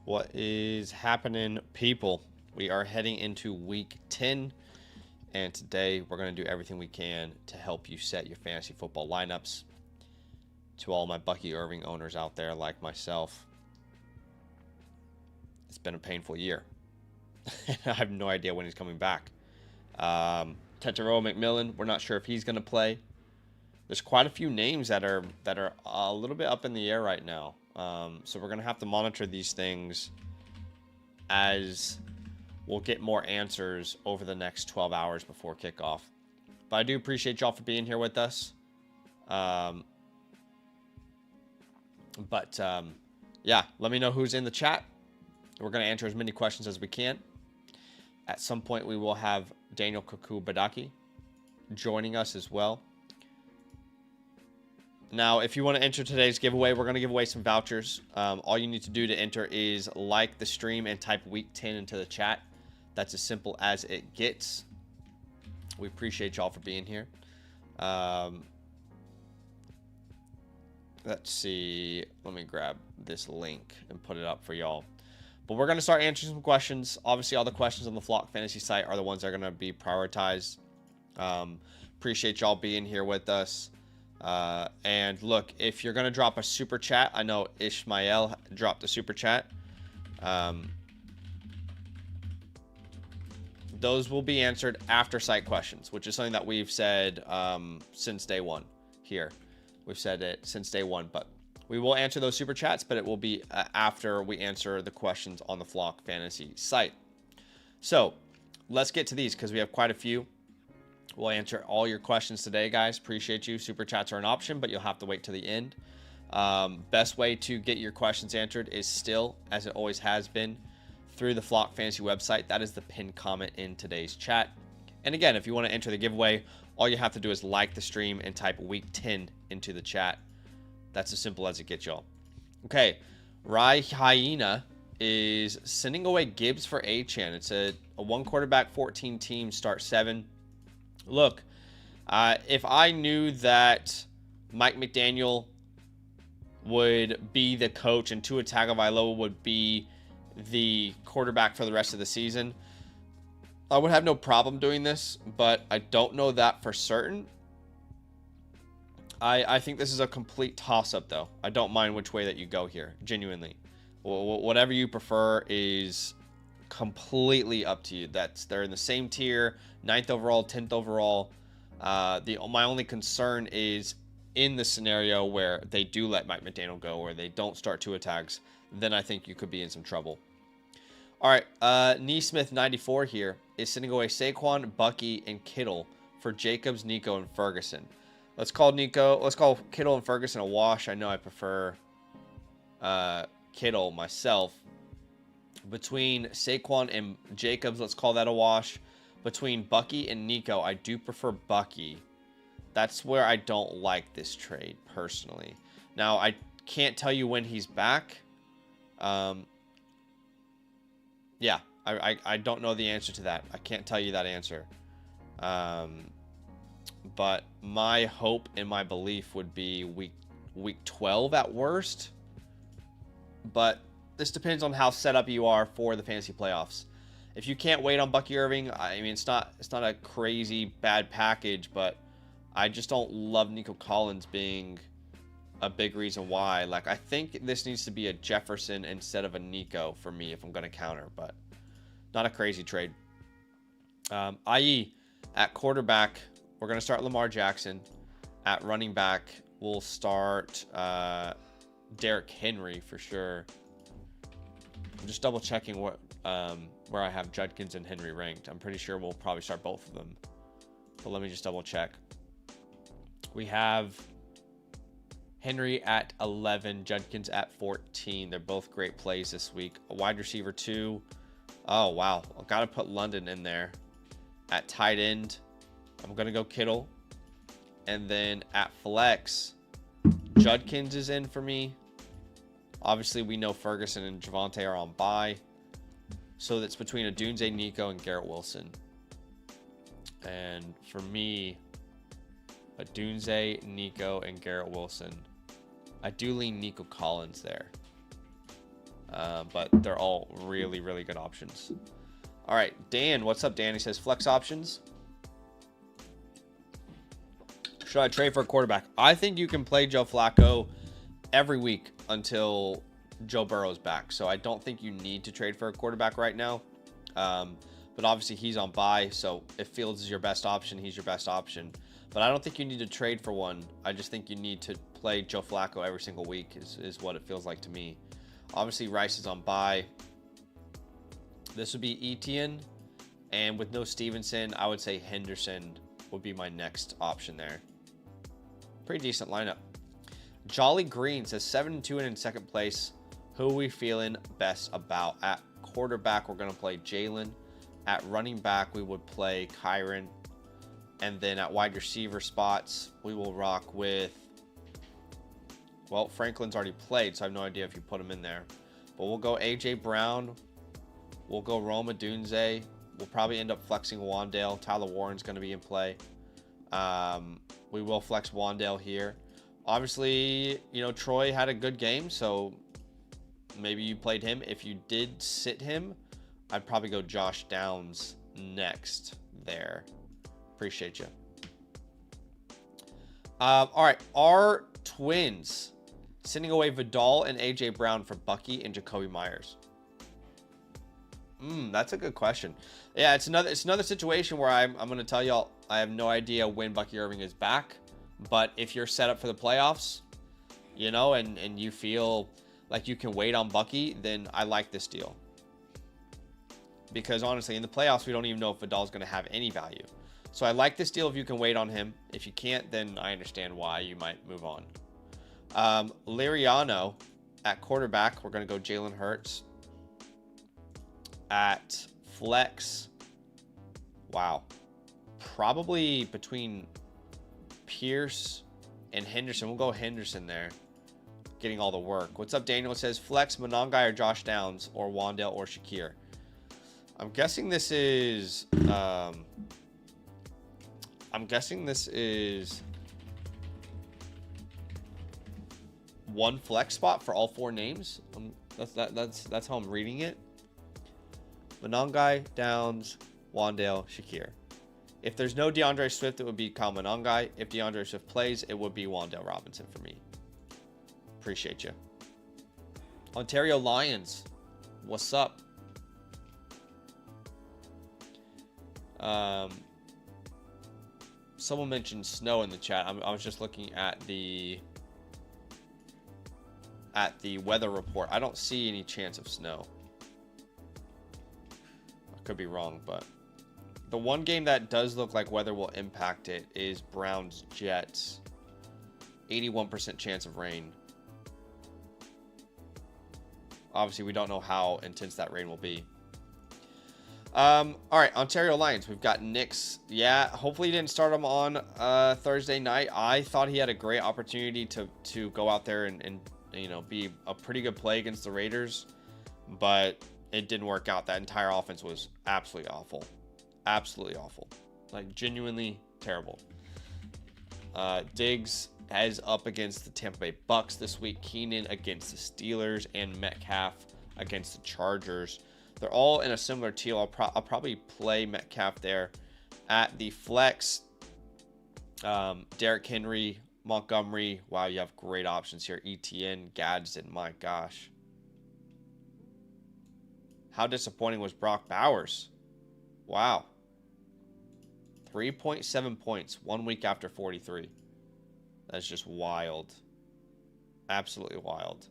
What is happening, people? We are heading into week 10, and today we're going to do everything we can to help you set your fantasy football lineups. To all my Bucky Irving owners out there, like myself, it's been a painful year. I have no idea when he's coming back. Tetairoa McMillan, we're not sure if he's going to play. There's quite a few names that are a little bit up in the air right now. So we're going to have to monitor these things as we'll get more answers over the next 12 hours before kickoff. But I do appreciate y'all for being here with us. Yeah, let me know who's in the chat. We're going to answer as many questions as we can. At some point, we will have Daniel Kaku Badaki joining us as well. Now, if you want to enter today's giveaway, we're going to give away some vouchers. All you need to do to enter is like the stream and type week 10 into the chat. That's as simple as it gets. We appreciate y'all for being here. Let's see. Let me grab this link and put it up for y'all. But we're going to start answering some questions. Obviously, all the questions on the Flock Fantasy site are the ones that are going to be prioritized. Appreciate y'all being here with us. And look, if you're going to drop a super chat, I know Ishmael dropped a super chat. Those will be answered after site questions, which is something that we've said since day one here. We've said it since day one, but we will answer those super chats, but it will be after we answer the questions on the Flock Fantasy site. So let's get to these because we have quite a few. We'll answer all your questions today, guys. Appreciate you. Super chats are an option, but you'll have to wait to the end. Best way to get your questions answered is still, as it always has been, through the Flock Fantasy website. That is the pinned comment in today's chat. And again, if you want to enter the giveaway, all you have to do is like the stream and type week 10 into the chat. That's as simple as it gets, y'all. Okay, Rai Hyena is sending away Gibbs for Achan. It's a one quarterback, 14 team, start 7. Look, if I knew that Mike McDaniel would be the coach and Tua Tagovailoa would be the quarterback for the rest of the season, I would have no problem doing this, but I don't know that for certain. I think this is a complete toss-up, though. I don't mind which way that you go here, genuinely. Whatever you prefer is completely up to you. They're in the same tier, 9th overall, 10th overall. My only concern is in the scenario where they do let Mike McDaniel go or they don't start Tua tags, then I think you could be in some trouble. All right, Neesmith94 here is sending away Saquon, Bucky, and Kittle for Jacobs, Nico, and Ferguson. Let's call Kittle and Ferguson a wash. I know I prefer Kittle myself. Between Saquon and Jacobs, let's call that a wash. Between Bucky and Nico, I do prefer Bucky. That's where I don't like this trade, personally. Now, I can't tell you when he's back. Yeah, I don't know the answer to that. I can't tell you that answer. But my hope and my belief would be week 12 at worst. But this depends on how set up you are for the fantasy playoffs. If you can't wait on Bucky Irving, I mean, it's not a crazy bad package, but I just don't love Nico Collins being a big reason why. Like, I think this needs to be a Jefferson instead of a Nico for me if I'm going to counter, but not a crazy trade. IE at quarterback, we're going to start Lamar Jackson. At running back, we'll start Derrick Henry for sure. I'm just double checking where I have Judkins and Henry ranked. I'm pretty sure we'll probably start both of them, but let me just double check. We have Henry at 11, Judkins at 14. They're both great plays this week. A wide receiver 2. Oh, wow. I've got to put London in there. At tight end, I'm going to go Kittle. And then at flex, Judkins is in for me. Obviously, we know Ferguson and Javonte are on bye. So that's between Adunze, Nico, and Garrett Wilson. And for me, Adunze, Nico, and Garrett Wilson. I do lean Nico Collins there. But they're all really, really good options. All right, Dan, what's up, Dan? He says, flex options. Should I trade for a quarterback? I think you can play Joe Flacco every week until Joe Burrow's back. So I don't think you need to trade for a quarterback right now. But obviously he's on bye. So if Fields is your best option, he's your best option. But I don't think you need to trade for one. I just think you need to play Joe Flacco every single week is what it feels like to me. Obviously Rice is on bye. This would be Etienne. And with no Stevenson, I would say Henderson would be my next option there. Pretty decent lineup. Jolly Green says 7-2 and in second place. Who are we feeling best about? At quarterback, we're going to play Jalen. At running back, we would play Kyron. And then at wide receiver spots, we will rock with... Well, Franklin's already played, so I have no idea if you put him in there. But we'll go A.J. Brown. We'll go Roma Dunze. We'll probably end up flexing Wandale. Tyler Warren's going to be in play. We will flex Wandale here. Obviously, you know, Troy had a good game, so maybe you played him. If you did sit him, I'd probably go Josh Downs next there. Appreciate you. All right, our twins sending away Vidal and AJ Brown for Bucky and Jacoby Myers. That's a good question. Yeah, it's another situation where I'm going to tell y'all I have no idea when Bucky Irving is back. But if you're set up for the playoffs, you know, and you feel like you can wait on Bucky, then I like this deal. Because honestly, in the playoffs, we don't even know if Vidal's going to have any value. So I like this deal if you can wait on him. If you can't, then I understand why you might move on. Liriano at quarterback, we're going to go Jalen Hurts. At flex, wow, probably between Pierce and Henderson. We'll go Henderson there, getting all the work. What's up, Daniel? It says flex Monangai or Josh Downs or Wandale or Shakir. I'm guessing this is one flex spot for all four names. That's how I'm reading it. Monangai, Downs, Wandale, Shakir. If there's no DeAndre Swift, it would be Kyle Monangai. If DeAndre Swift plays, it would be Wandale Robinson for me. Appreciate you. Ontario Lions, what's up? Someone mentioned snow in the chat. I was just looking at the weather report. I don't see any chance of snow. Could be wrong, but the one game that does look like weather will impact it is Browns Jets. 81% chance of rain. Obviously, we don't know how intense that rain will be. All right, Ontario Lions. We've got Knicks. Yeah, hopefully he didn't start him on Thursday night. I thought he had a great opportunity to go out there and you know, be a pretty good play against the Raiders, but it didn't work out. That entire offense was absolutely awful. Absolutely awful. Like, genuinely terrible. Diggs is up against the Tampa Bay Bucks this week. Keenan against the Steelers. And Metcalf against the Chargers. They're all in a similar tier. I'll probably play Metcalf there. At the flex, Derrick Henry, Montgomery. Wow, you have great options here. ETN, Gadsden, my gosh. How disappointing was Brock Bowers? Wow. 3.7 points 1 week after 43. That's just wild. Absolutely wild.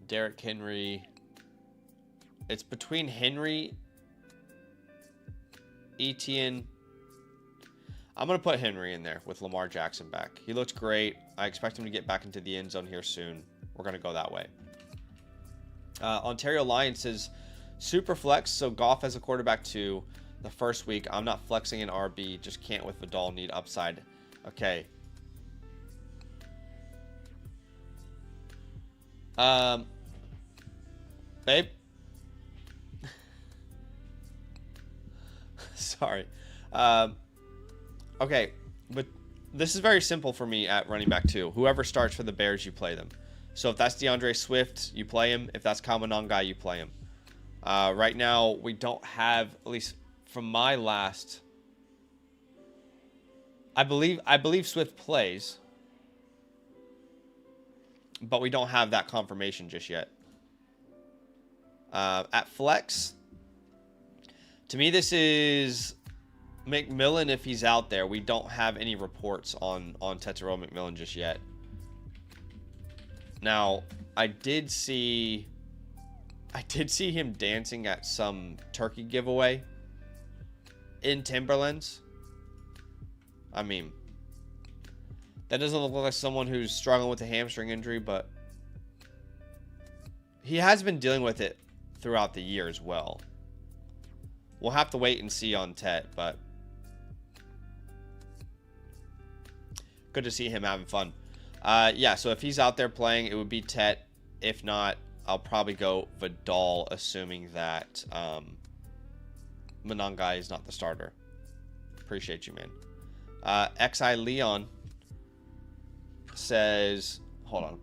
Derrick Henry. It's between Henry, Etienne. I'm going to put Henry in there with Lamar Jackson back. He looks great. I expect him to get back into the end zone here soon. We're going to go that way. Ontario Lions says super flex, so Goff as a quarterback too. The first week, I'm not flexing an RB. Just can't with Vidal, need upside. Okay. Babe? Sorry. Okay, but this is very simple for me at running back 2. Whoever starts for the Bears, you play them. So if that's DeAndre Swift, you play him. If that's Kamananga, you play him. Right now, we don't have, at least from my last, I believe Swift plays, but we don't have that confirmation just yet. At flex, to me, this is McMillan if he's out there. We don't have any reports on Tetairoa McMillan just yet. Now, I did see him dancing at some turkey giveaway in Timberlands. I mean, that doesn't look like someone who's struggling with a hamstring injury, but he has been dealing with it throughout the year as well. We'll have to wait and see on Tet, but good to see him having fun. Yeah, so if he's out there playing, it would be Tet. If not, I'll probably go Vidal, assuming that Monangai is not the starter. Appreciate you, man. XI Leon says, hold on.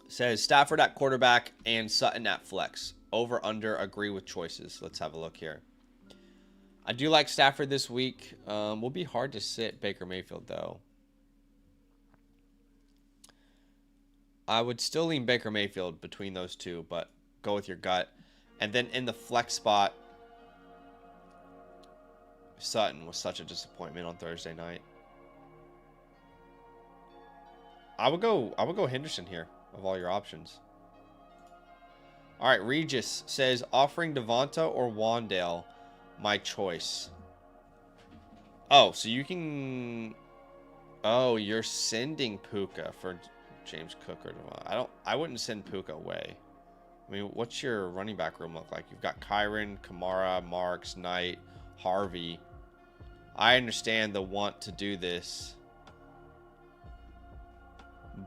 Says Stafford at quarterback and Sutton at flex. Over, under, agree with choices. Let's have a look here. I do like Stafford this week. Will be hard to sit Baker Mayfield, though. I would still lean Baker Mayfield between those two, but go with your gut. And then in the flex spot, Sutton was such a disappointment on Thursday night. I would go Henderson here of all your options. All right, Regis says offering Devonta or Wandale, my choice. Oh, so you can. Oh, you're sending Puka for James Cook or Devonta. I wouldn't send Puka away. I mean, what's your running back room look like? You've got Kyron, Kamara, Marks, Knight, Harvey. I understand the want to do this,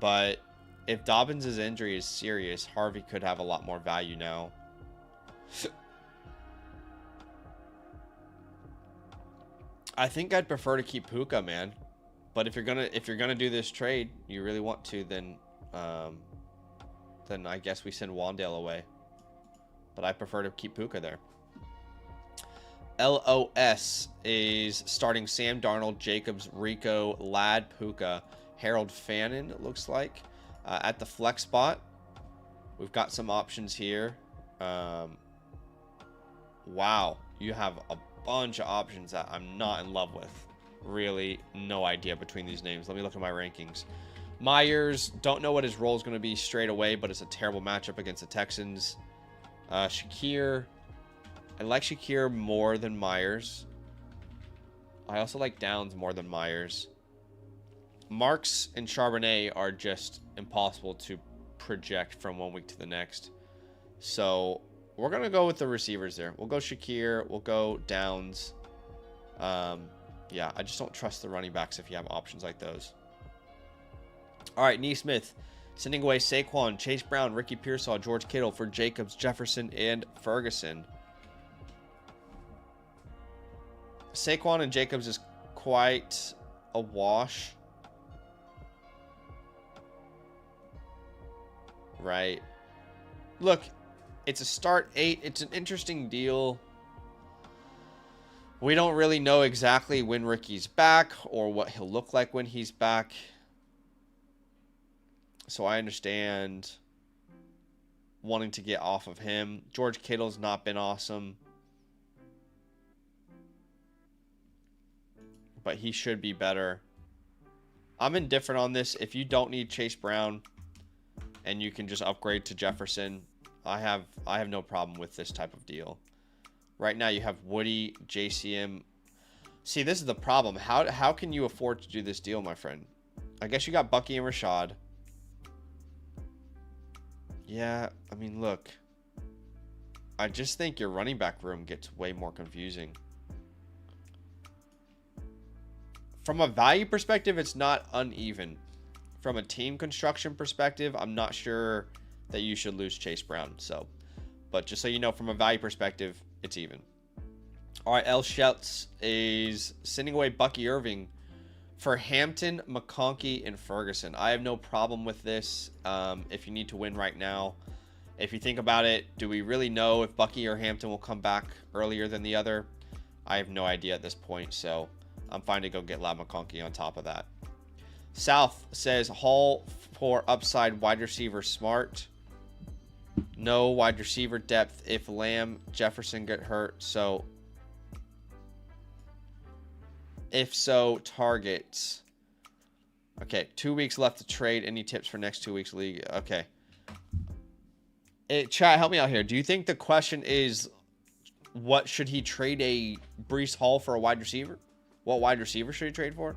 but if Dobbins' injury is serious, Harvey could have a lot more value now. I think I'd prefer to keep Puka, man. But if you're gonna do this trade, you really want to, then I guess we send Wandale away. But I prefer to keep Puka there. LOS is starting Sam Darnold, Jacobs, Rico, Ladd, Puka, Harold Fannin, it looks like. At the flex spot, we've got some options here. Wow, you have a bunch of options that I'm not in love with. Really, no idea between these names. Let me look at my rankings. Myers, don't know what his role is going to be straight away, but it's a terrible matchup against the Texans. Shakir, I like Shakir more than Myers. I also like Downs more than Myers. Marks and Charbonnet are just impossible to project from one week to the next. So we're going to go with the receivers there. We'll go Shakir. We'll go Downs. Yeah, I just don't trust the running backs if you have options like those. All right, Neesmith. Sending away Saquon, Chase Brown, Ricky Pearsall, George Kittle for Jacobs, Jefferson, and Ferguson. Saquon and Jacobs is quite a wash. Right. Look, it's a start 8. It's an interesting deal. We don't really know exactly when Ricky's back or what he'll look like when he's back. So I understand wanting to get off of him. George Kittle's not been awesome, but he should be better. I'm indifferent on this. If you don't need Chase Brown and you can just upgrade to Jefferson, I have no problem with this type of deal. Right now you have Woody, JCM. See, this is the problem. How can you afford to do this deal, my friend? I guess you got Bucky and Rashad. Yeah, I mean, look. I just think your running back room gets way more confusing. From a value perspective, it's not uneven. From a team construction perspective, I'm not sure that you should lose Chase Brown. So, but just so you know, from a value perspective, it's even. All right, L. Schultz is sending away Bucky Irving For Hampton, McConkey, and Ferguson, I have no problem with this. If you need to win right now, if you think about it, do we really know if Bucky or Hampton will come back earlier than the other? I have no idea at this point, so I'm fine to go get Lab McConkey on top of that. South says Hall for upside wide receiver Smart. No wide receiver depth if Lamb, Jefferson get hurt. So, if so, targets. Okay, 2 weeks left to trade. Any tips for next 2 weeks league? Okay. Hey, chat, help me out here. Do you think the question is, what should he trade a Breece Hall for a wide receiver? What wide receiver should he trade for?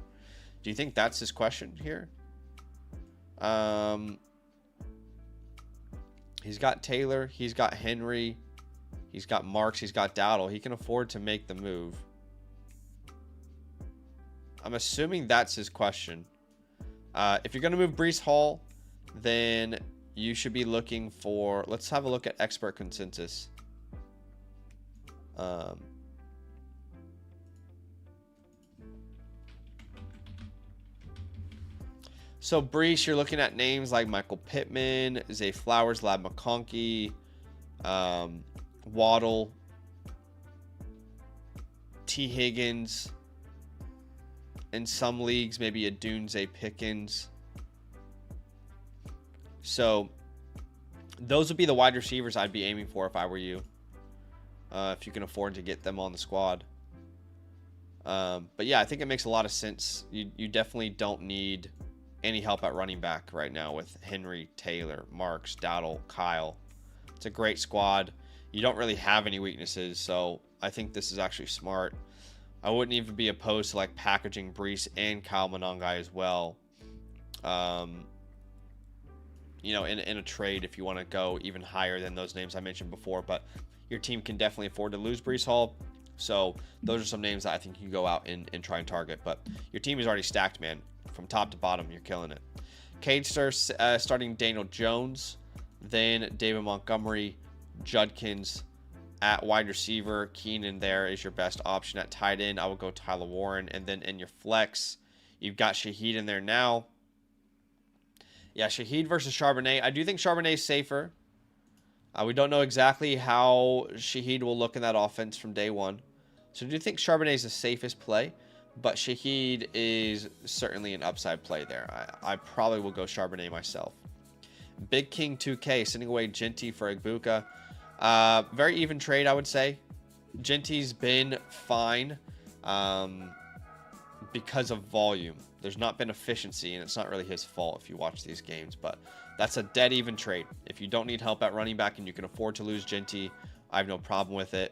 Do you think that's his question here? He's got Taylor. He's got Henry. He's got Marks. He's got Dowdle. He can afford to make the move. I'm assuming that's his question. If you're going to move Breece Hall, then you should be looking for... Let's have a look at expert consensus. So Breece, you're looking at names like Michael Pittman, Zay Flowers, Lab McConkey, Waddle, T. Higgins. In some leagues, maybe a Dunze Pickens. So those would be the wide receivers I'd be aiming for if I were you. If you can afford to get them on the squad. But yeah, I think it makes a lot of sense. You definitely don't need any help at running back right now with Henry, Taylor, Marks, Dowdle, Kyle. It's a great squad. You don't really have any weaknesses, so I think this is actually smart. I wouldn't even be opposed to like packaging Breece and Kyle Monangai as well. You know, in a trade if you want to go even higher than those names I mentioned before. But your team can definitely afford to lose Breece Hall. So those are some names that I think you can go out and try and target. But your team is already stacked, man. From top to bottom, you're killing it. Cadester starting Daniel Jones, then David Montgomery, Judkins at wide receiver. Keenan there is your best option at tight end. I would go Tyler Warren. And then in your flex, you've got Shaheed in there now. Yeah, Shaheed versus Charbonnet. I do think Charbonnet is safer. We don't know exactly how Shaheed will look in that offense from day one. So I do think Charbonnet is the safest play. But Shaheed is certainly an upside play there. I probably will go Charbonnet myself. Big King 2K, sending away Genty for Egbuka. Very even trade, I would say. Genty's been fine because of volume. There's not been efficiency, and it's not really his fault if you watch these games. But that's a dead even trade. If you don't need help at running back and you can afford to lose Genty, I have no problem with it.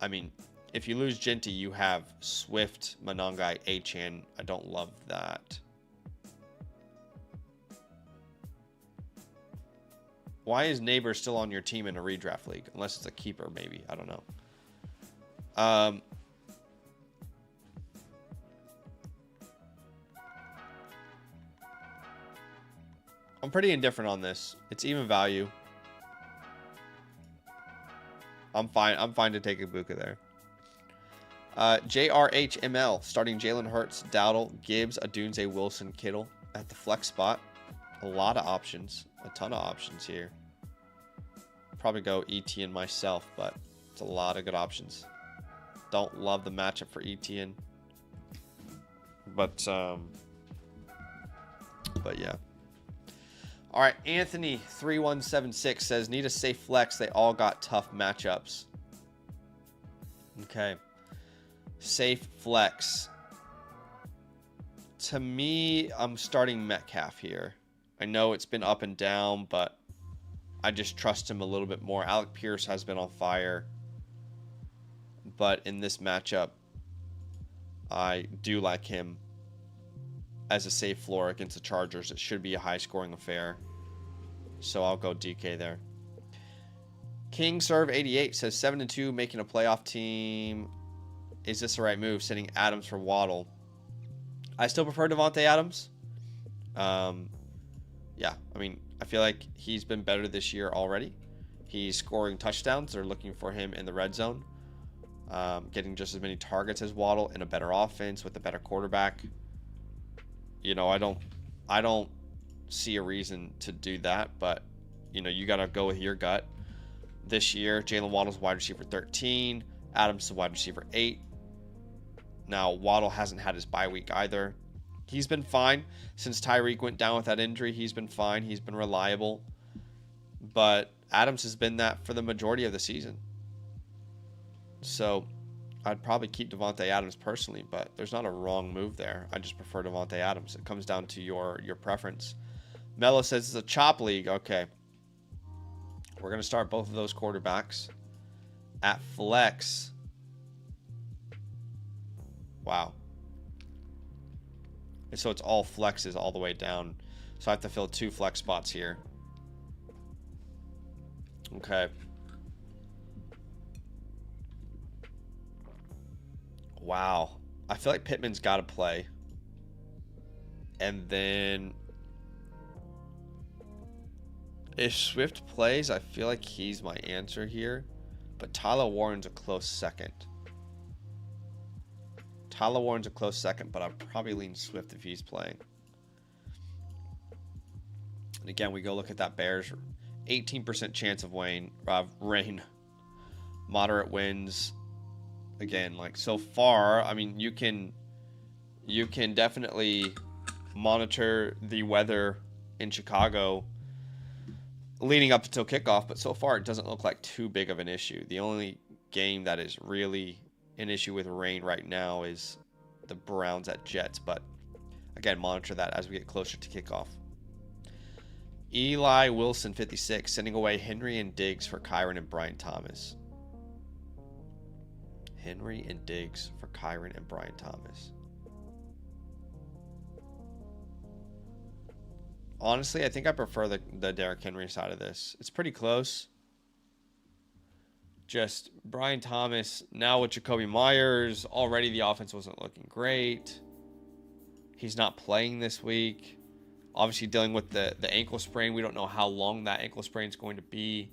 I mean... If you lose Genty, you have Swift, Monangai, Achane. I don't love that. Why is Neighbor still on your team in a redraft league? Unless it's a keeper, maybe. I don't know. I'm pretty indifferent on this. It's even value. I'm fine to take Ibuka there. JRHML starting Jalen Hurts, Dowdle, Gibbs, Adunze, Wilson, Kittle at the flex spot. A lot of options, a ton of options here. Probably go Etienne myself, but it's a lot of good options. Don't love the matchup for Etienne, but yeah. All right, Anthony 3176 says need a safe flex. They all got tough matchups. Okay. Safe flex. To me, I'm starting Metcalf here. I know it's been up and down, but I just trust him a little bit more. Alec Pierce has been on fire. But in this matchup, I do like him as a safe floor against the Chargers. It should be a high-scoring affair. So I'll go DK there. King Serve 88 says 7-2, making a playoff team. Is this the right move? Sending Adams for Waddle. I still prefer Devontae Adams. Yeah, I mean, I feel like he's been better this year already. He's scoring touchdowns. They're looking for him in the red zone. getting just as many targets as Waddle in a better offense with a better quarterback. You know, I don't see a reason to do that, but you know, you got to go with your gut. This year, Jalen Waddle's wide receiver 13, Adams is wide receiver 8. Now, Waddle hasn't had his bye week either. He's been fine since Tyreek went down with that injury. He's been fine. He's been reliable. But Adams has been that for the majority of the season. So I'd probably keep Devontae Adams personally, but there's not a wrong move there. I just prefer Devontae Adams. It comes down to your preference. Mello says it's a chop league. Okay. We're going to start both of those quarterbacks at flex. Wow. And so it's all flexes all the way down. So I have to fill 2 flex spots here. Okay. Wow. I feel like Pittman's got to play. And then if Swift plays, I feel like he's my answer here. But Tyler Warren's a close second. Tyler Warren's a close second, but I'd probably lean Swift if he's playing. And again, we go look at that Bears 18% chance of rain. Moderate winds. Again, like so far, I mean, you can definitely monitor the weather in Chicago leading up until kickoff, but so far it doesn't look like too big of an issue. The only game that is really an issue with rain right now is the Browns at Jets, but again, monitor that as we get closer to kickoff. Eli Wilson, 56, sending away Henry and Diggs for Kyron and Brian Thomas. Henry and Diggs for Kyron and Brian Thomas. Honestly, I think I prefer the Derrick Henry side of this. It's pretty close. Just Brian Thomas, now with Jacoby Myers, already the offense wasn't looking great. He's not playing this week. Obviously dealing with the ankle sprain. We don't know how long that ankle sprain is going to be.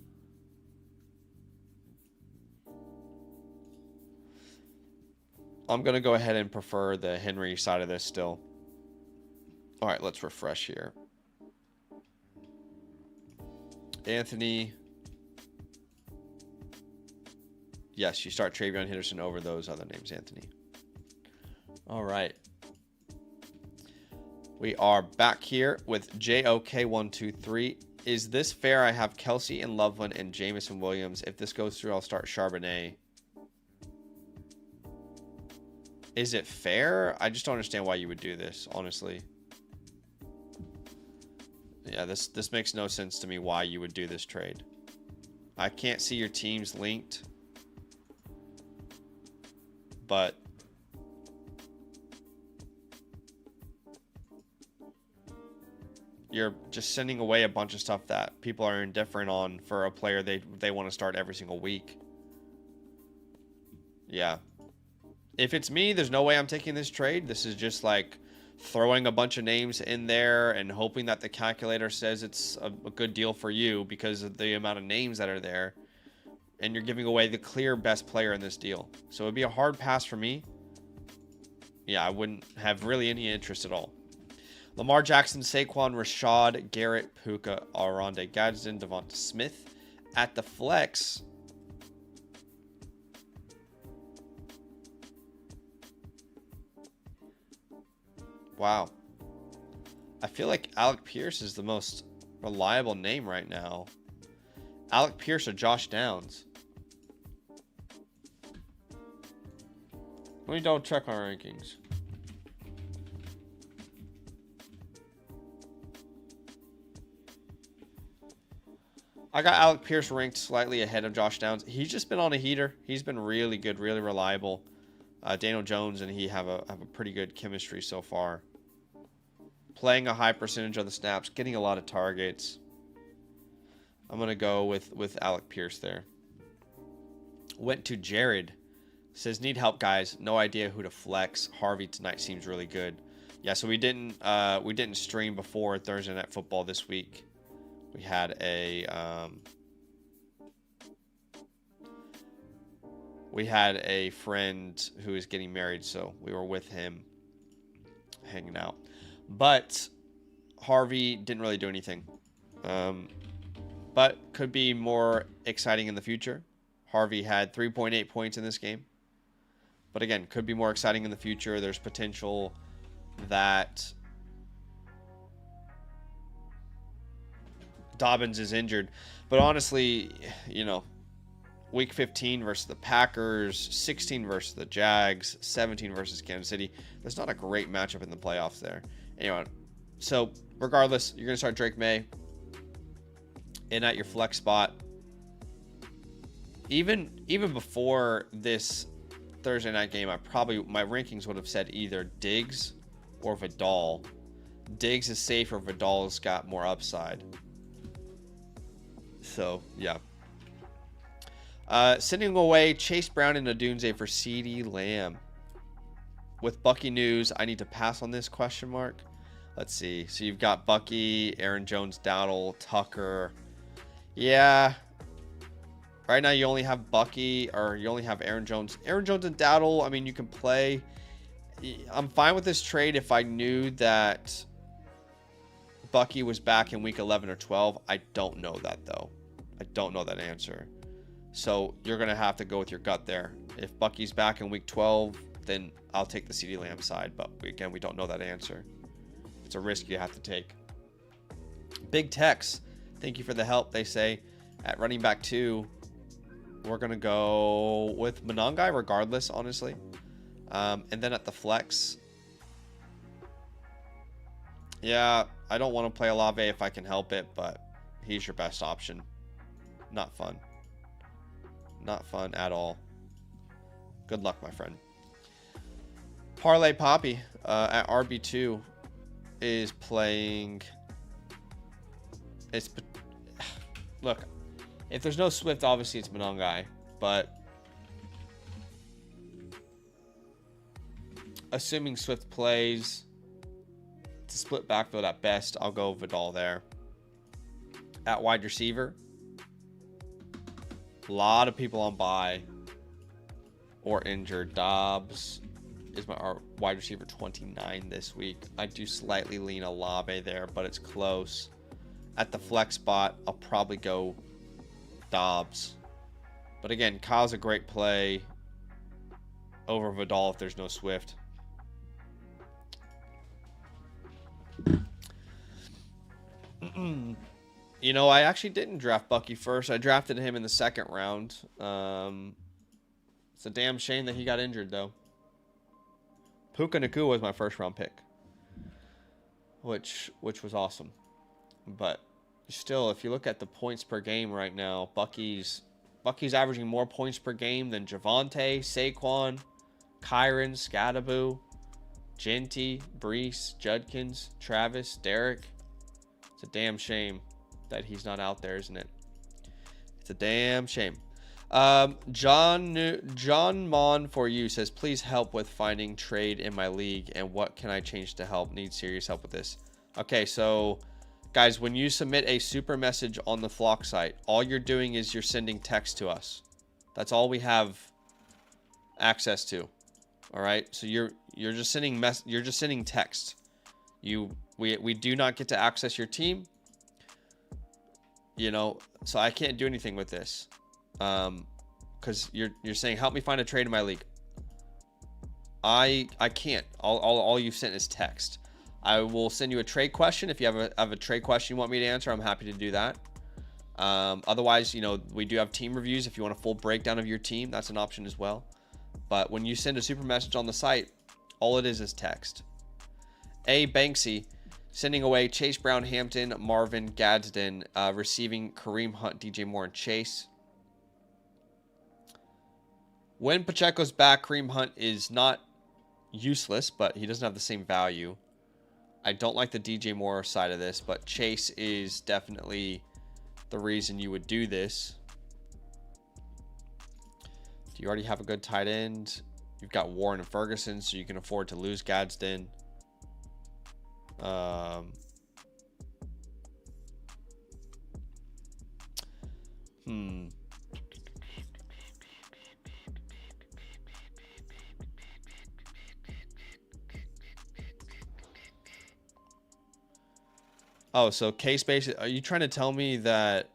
I'm going to go ahead and prefer the Henry side of this still. All right, let's refresh here. Anthony. Yes, you start Travion Henderson over those other names, Anthony. All right. We are back here with JOK123. Is this fair? I have Kelsey and Loveland and Jamison Williams. If this goes through, I'll start Charbonnet. Is it fair? I just don't understand why you would do this, honestly. Yeah, this makes no sense to me why you would do this trade. I can't see your teams linked. But you're just sending away a bunch of stuff that people are indifferent on for a player they want to start every single week. Yeah. If it's me, there's no way I'm taking this trade. This is just like throwing a bunch of names in there and hoping that the calculator says it's a good deal for you because of the amount of names that are there. And you're giving away the clear best player in this deal. So it would be a hard pass for me. Yeah, I wouldn't have really any interest at all. Lamar Jackson, Saquon, Rashad, Garrett, Puka, Aronde Gadsden, Devonta Smith at the flex. Wow. I feel like Alec Pierce is the most reliable name right now. Alec Pierce or Josh Downs? Let me double check my rankings. I got Alec Pierce ranked slightly ahead of Josh Downs. He's just been on a heater. He's been really good, really reliable. Daniel Jones and he have a pretty good chemistry so far. Playing a high percentage of the snaps, getting a lot of targets. I'm going to go with Alec Pierce there. Went to Jared. Says, need help, guys. No idea who to flex. Harvey tonight seems really good. Yeah, so we didn't stream before Thursday Night Football this week. We had a We had a friend who is getting married, so we were with him hanging out. But Harvey didn't really do anything. But could be more exciting in the future. Harvey had 3.8 points in this game. But again, could be more exciting in the future. There's potential that Dobbins is injured. But honestly, you know, week 15 versus the Packers, 16 versus the Jags, 17 versus Kansas City. There's not a great matchup in the playoffs there. Anyway, so regardless, you're going to start Drake May in at your flex spot. Even before this Thursday night game, my rankings would have said either Diggs or Vidal. Diggs is safer. Vidal's got more upside. So yeah. Sending away Chase Brown and Odunze for CeeDee Lamb. With Bucky news, I need to pass on this question mark. Let's see. So you've got Bucky, Aaron Jones, Dowdle, Tucker. Yeah. Right now you only have Bucky, or you only have Aaron Jones. Aaron Jones and Dowdle, I mean, you can play. I'm fine with this trade if I knew that Bucky was back in week 11 or 12. I don't know that, though. I don't know that answer. So you're going to have to go with your gut there. If Bucky's back in week 12, then I'll take the CeeDee Lamb side. But again, we don't know that answer. It's a risk you have to take. Big Tex, thank you for the help. They say at running back 2, we're going to go with Monangai regardless, honestly. And then at the flex, yeah, I don't want to play Olave if I can help it, but he's your best option. Not fun. Not fun at all. Good luck, my friend. Parlay Poppy at RB2 is playing. Look, if there's no Swift, obviously it's Monangai, but assuming Swift plays, it's a split backfield at best. I'll go Vidal there. At wide receiver, a lot of people on bye or injured. Dobbs is our wide receiver 29 this week. I do slightly lean Olave there, but it's close. At the flex spot, I'll probably go Dobbs. But again, Kyle's a great play over Vidal if there's no Swift. You know, I actually didn't draft Bucky first. I drafted him in the second round. It's a damn shame that he got injured, though. Puka Nacua was my first round pick, which was awesome. But still, if you look at the points per game right now, Bucky's averaging more points per game than Javonte, Saquon, Kyron, Scadaboo, Genty, Brees, Judkins, Travis, Derek. It's a damn shame that he's not out there, isn't it? It's a damn shame. John Mon for you says, please help with finding trade in my league and what can I change to help? Need serious help with this. Okay, so guys, when you submit a super message on the Flock site, all you're doing is you're sending text to us. That's all we have access to. All right, so you're just sending text. We do not get to access your team. You know, so I can't do anything with this. Because you're saying help me find a trade in my league. I can't. All you've sent is text. I will send you a trade question. If you have a trade question you want me to answer, I'm happy to do that. Otherwise, you know, we do have team reviews. If you want a full breakdown of your team, that's an option as well. But when you send a super message on the site, all it is text. A. Banksy, sending away Chase Brown, Hampton, Marvin, Gadsden, receiving Kareem Hunt, DJ Moore, and Chase. When Pacheco's back, Kareem Hunt is not useless, but he doesn't have the same value. I don't like the DJ Moore side of this, but Chase is definitely the reason you would do this. Do you already have a good tight end? You've got Warren and Ferguson, so you can afford to lose Gadsden. Oh, so K-Space, are you trying to tell me that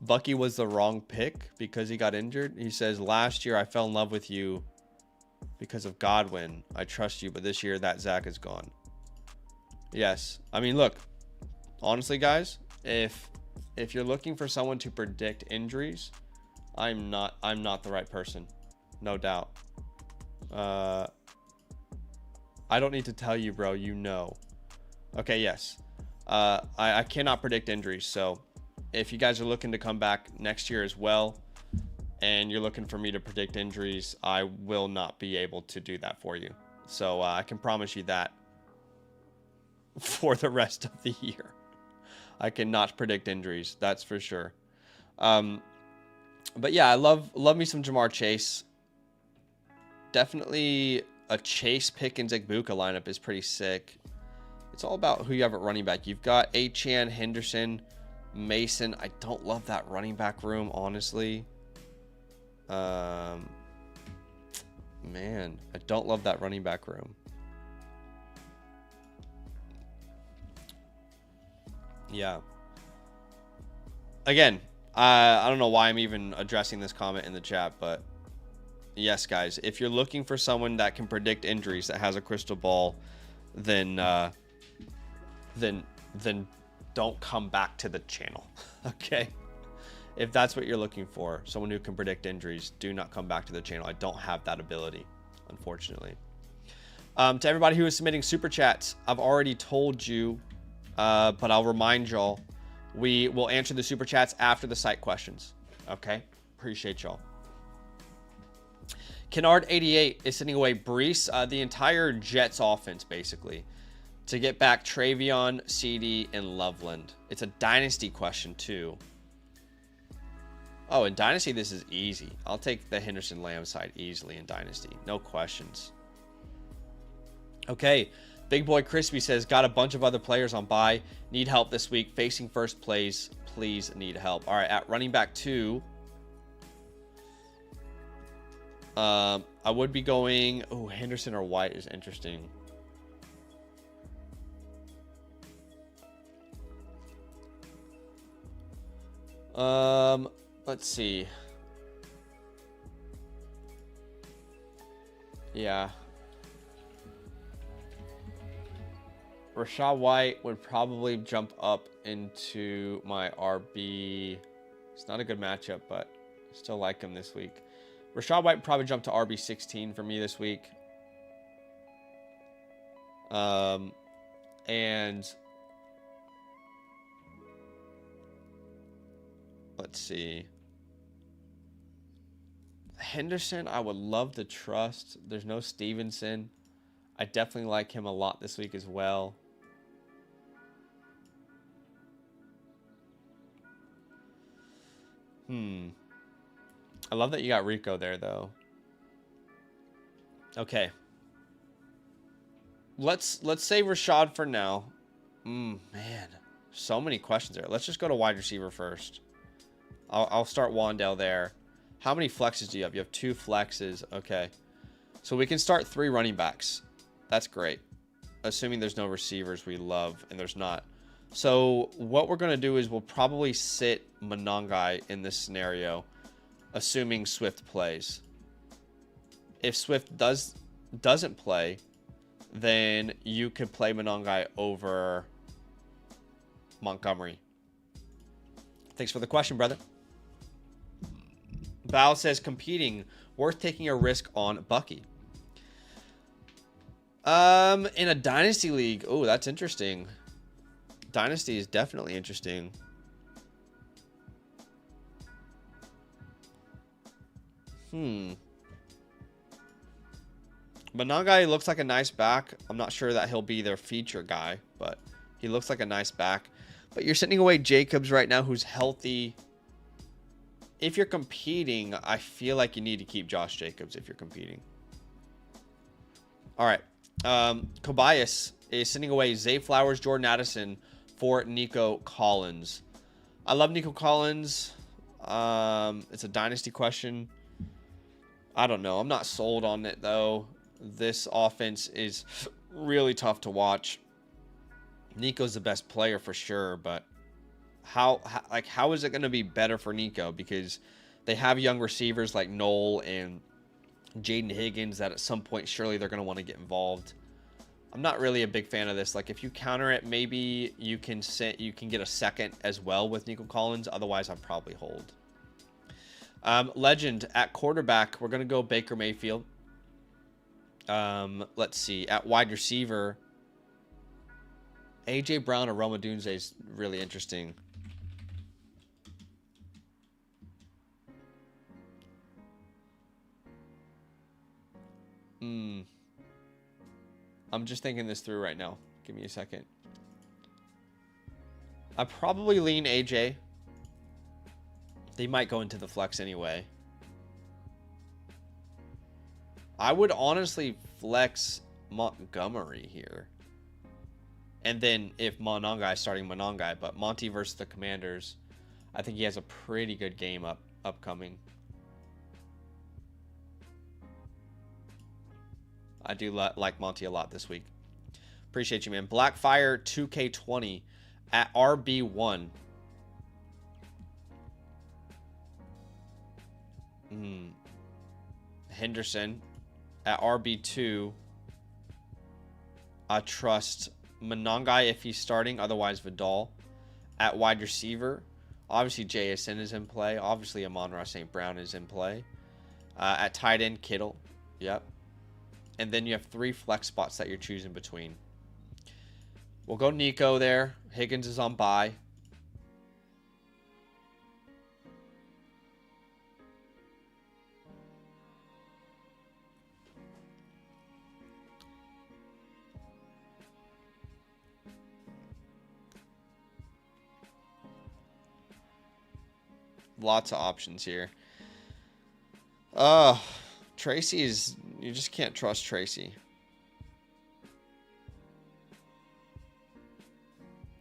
Bucky was the wrong pick because he got injured? He says, last year I fell in love with you because of Godwin. I trust you, but this year that Zach is gone. Yes. I mean, look, honestly, guys, if you're looking for someone to predict injuries, I'm not the right person. No doubt. I don't need to tell you, bro. You know. Okay, yes. I cannot predict injuries, so if you guys are looking to come back next year as well, and you're looking for me to predict injuries, I will not be able to do that for you. So I can promise you that for the rest of the year. I cannot predict injuries, that's for sure. But yeah, I love me some Jamar Chase. Definitely a Chase, Pickens, Igbuka lineup is pretty sick. It's all about who you have at running back. You've got Achane, Henderson, Mason. I don't love that running back room, honestly. Man, I don't love that running back room. Yeah. Again, I don't know why I'm even addressing this comment in the chat, but yes, guys, if you're looking for someone that can predict injuries, that has a crystal ball, then don't come back to the channel. Okay? If that's what you're looking for, someone who can predict injuries, do not come back to the channel. I don't have that ability, unfortunately. To everybody who is submitting super chats, I've already told you, but I'll remind y'all, we will answer the super chats after the site questions. Okay? Appreciate y'all. Kennard88 is sending away Brees, the entire Jets offense, basically, to get back Travion, CD, and Loveland. It's a dynasty question, too. Oh, in dynasty, this is easy. I'll take the Henderson Lamb side easily in dynasty. No questions. Okay. Big Boy Crispy says, got a bunch of other players on bye. Need help this week. Facing first plays. Please need help. All right. At running back 2. I would be going... Oh, Henderson or White is interesting. Let's see. Yeah. Rashad White would probably jump up into my RB. It's not a good matchup, but I still like him this week. Rashad White would probably jump to RB 16 for me this week. And let's see. Henderson, I would love to trust. There's no Stevenson. I definitely like him a lot this week as well. I love that you got Rico there, though. Okay. Let's say Rashad for now. Man, so many questions there. Let's just go to wide receiver first. I'll start Wandale there. How many flexes do you have? You have 2 flexes. Okay. So we can start 3 running backs. That's great. Assuming there's no receivers we love, and there's not. So what we're going to do is we'll probably sit Monangai in this scenario, assuming Swift plays. If Swift doesn't play, then you could play Monangai over Montgomery. Thanks for the question, brother. Val says, competing, worth taking a risk on Bucky. In a dynasty league, oh, that's interesting. Dynasty is definitely interesting. Monangai looks like a nice back. I'm not sure that he'll be their feature guy, but he looks like a nice back. But you're sending away Jacobs right now, who's healthy. If you're competing, I feel like you need to keep Josh Jacobs if you're competing. All right. Kobayas is sending away Zay Flowers, Jordan Addison for Nico Collins. I love Nico Collins. It's a dynasty question. I don't know. I'm not sold on it, though. This offense is really tough to watch. Nico's the best player for sure, but how is it going to be better for Nico? Because they have young receivers like Noel and Jaden Higgins that at some point surely they're going to want to get involved. I'm not really a big fan of this. Like if you counter it, maybe you can get a second as well with Nico Collins. Otherwise, I'd probably hold. Legend at quarterback, we're going to go Baker Mayfield. Let's see. At wide receiver, A.J. Brown or Roma Dunze is really interesting. I'm just thinking this through right now. Give me a second. I probably lean AJ. They might go into the flex anyway. I would honestly flex Montgomery here. And then if Monongai is starting Monongai, but Monty versus the Commanders, I think he has a pretty good game upcoming. I do like Monty a lot this week. Appreciate you, man. Blackfire 2K20 at RB1. Henderson at RB2. I trust Monongai if he's starting. Otherwise, Vidal. At wide receiver, obviously JSN is in play. Obviously, Amon-Ra St. Brown is in play. At tight end, Kittle. Yep. And then you have 3 flex spots that you're choosing between. We'll go Nico there. Higgins is on bye. Lots of options here. Tracy is... You just can't trust Tracy.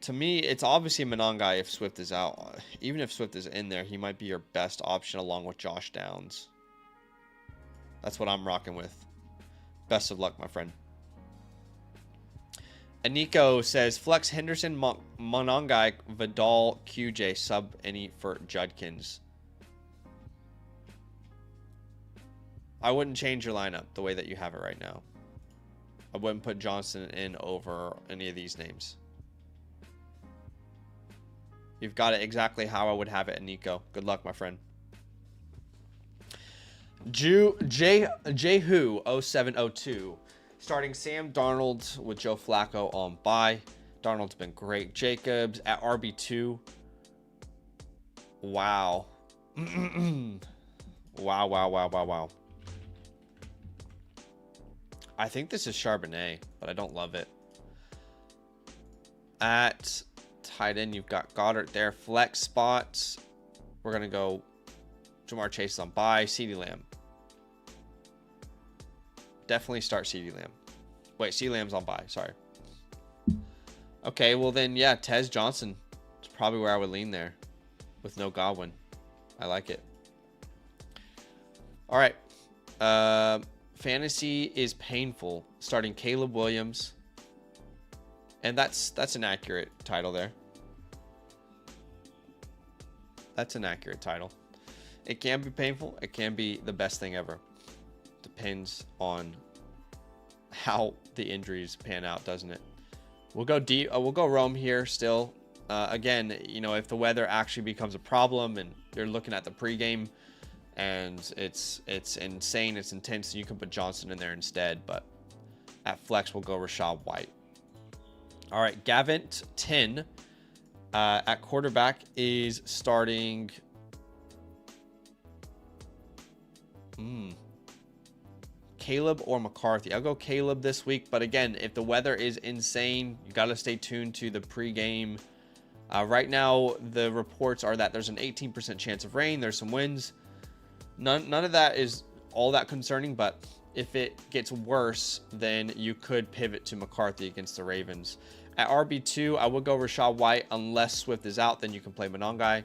To me, it's obviously Monongai if Swift is out. Even if Swift is in there, he might be your best option along with Josh Downs. That's what I'm rocking with. Best of luck, my friend. Aniko says, flex Henderson, Monongai, Vidal, QJ, sub any for Judkins. I wouldn't change your lineup the way that you have it right now. I wouldn't put Johnson in over any of these names. You've got it exactly how I would have it in Nico. Good luck, my friend. Jehu 0702. Starting Sam Darnold with Joe Flacco on bye. Darnold's been great. Jacobs at RB2. Wow. Wow. I think this is Charbonnet, but I don't love it. At tight end, you've got Goddard there. Flex spots. We're going to go Jamar Chase on bye. CeeDee Lamb. Definitely start CeeDee Lamb. Wait, CeeDee Lamb's on bye. Sorry. Okay, well then, yeah, Tez Johnson is probably where I would lean there with no Godwin. I like it. All right. Fantasy is painful. Starting Caleb Williams. And that's an accurate title there. That's an accurate title. It can be painful. It can be the best thing ever. Depends on how the injuries pan out, doesn't it? We'll go deep. We'll go Rome here still. Again, you know, if the weather actually becomes a problem and you're looking at the pregame and it's insane, it's intense, you can put Johnson in there instead. But at flex, we'll go Rashad White. All right, Gavint 10 at quarterback is starting. Caleb or McCarthy. I'll go Caleb this week, but again, if the weather is insane, you got to stay tuned to the pregame. Right now, the reports are that there's an 18% chance of rain. There's some winds. None of that is all that concerning, but if it gets worse, then you could pivot to McCarthy against the Ravens. At RB2, I would go Rashad White unless Swift is out. Then you can play Monongai.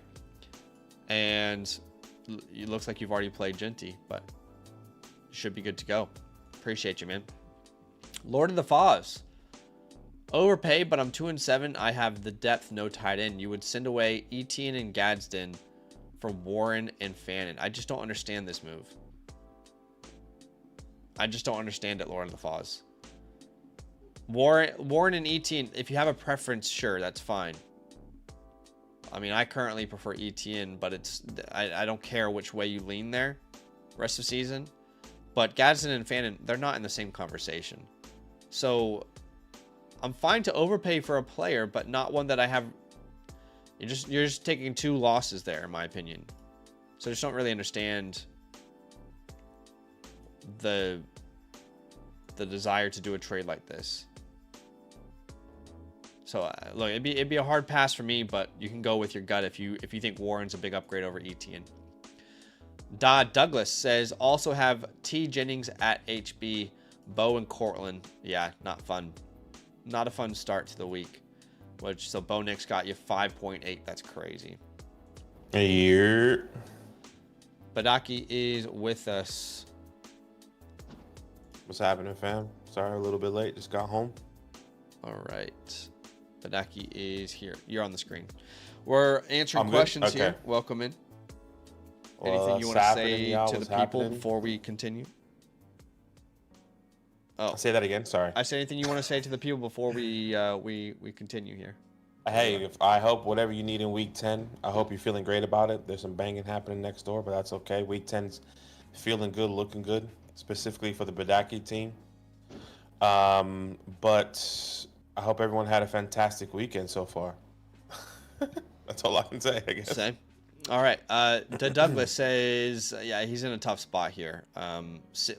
And it looks like you've already played Genty, but you should be good to go. Appreciate you, man. Lord of the Foz. Overpay, but I'm 2-7. I have the depth, no tight end. You would send away Etienne and Gadsden for Warren and Fannin. I just don't understand this move. I just don't understand it, Lord of the Falls. Warren and Etienne, if you have a preference, sure, that's fine. I mean, I currently prefer Etienne, but I don't care which way you lean there rest of the season. But Gadsden and Fannin, they're not in the same conversation. So I'm fine to overpay for a player, but not one that I have. You're just taking 2 losses there, in my opinion. So I just don't really understand the desire to do a trade like this. So look, it'd be a hard pass for me, but you can go with your gut if you think Warren's a big upgrade over Etienne. Douglas says also have T Jennings at HB, Bo and Cortland. Yeah, not fun. Not a fun start to the week. So Bo Nix got you 5.8. That's crazy. A year. Badaki is with us. What's happening, fam? Sorry, a little bit late. Just got home. All right. Badaki is here. You're on the screen. We're answering questions here. Welcome in. Anything you want to say to the people before we continue? Oh, say that again. Sorry. I say anything you want to say to the people before we continue here? Hey, I hope whatever you need in week 10, I hope you're feeling great about it. There's some banging happening next door, but that's okay. Week 10's feeling good, looking good, specifically for the Badaki team. But I hope everyone had a fantastic weekend so far. That's all I can say, I guess. Same. All right. Douglas says, yeah, he's in a tough spot here.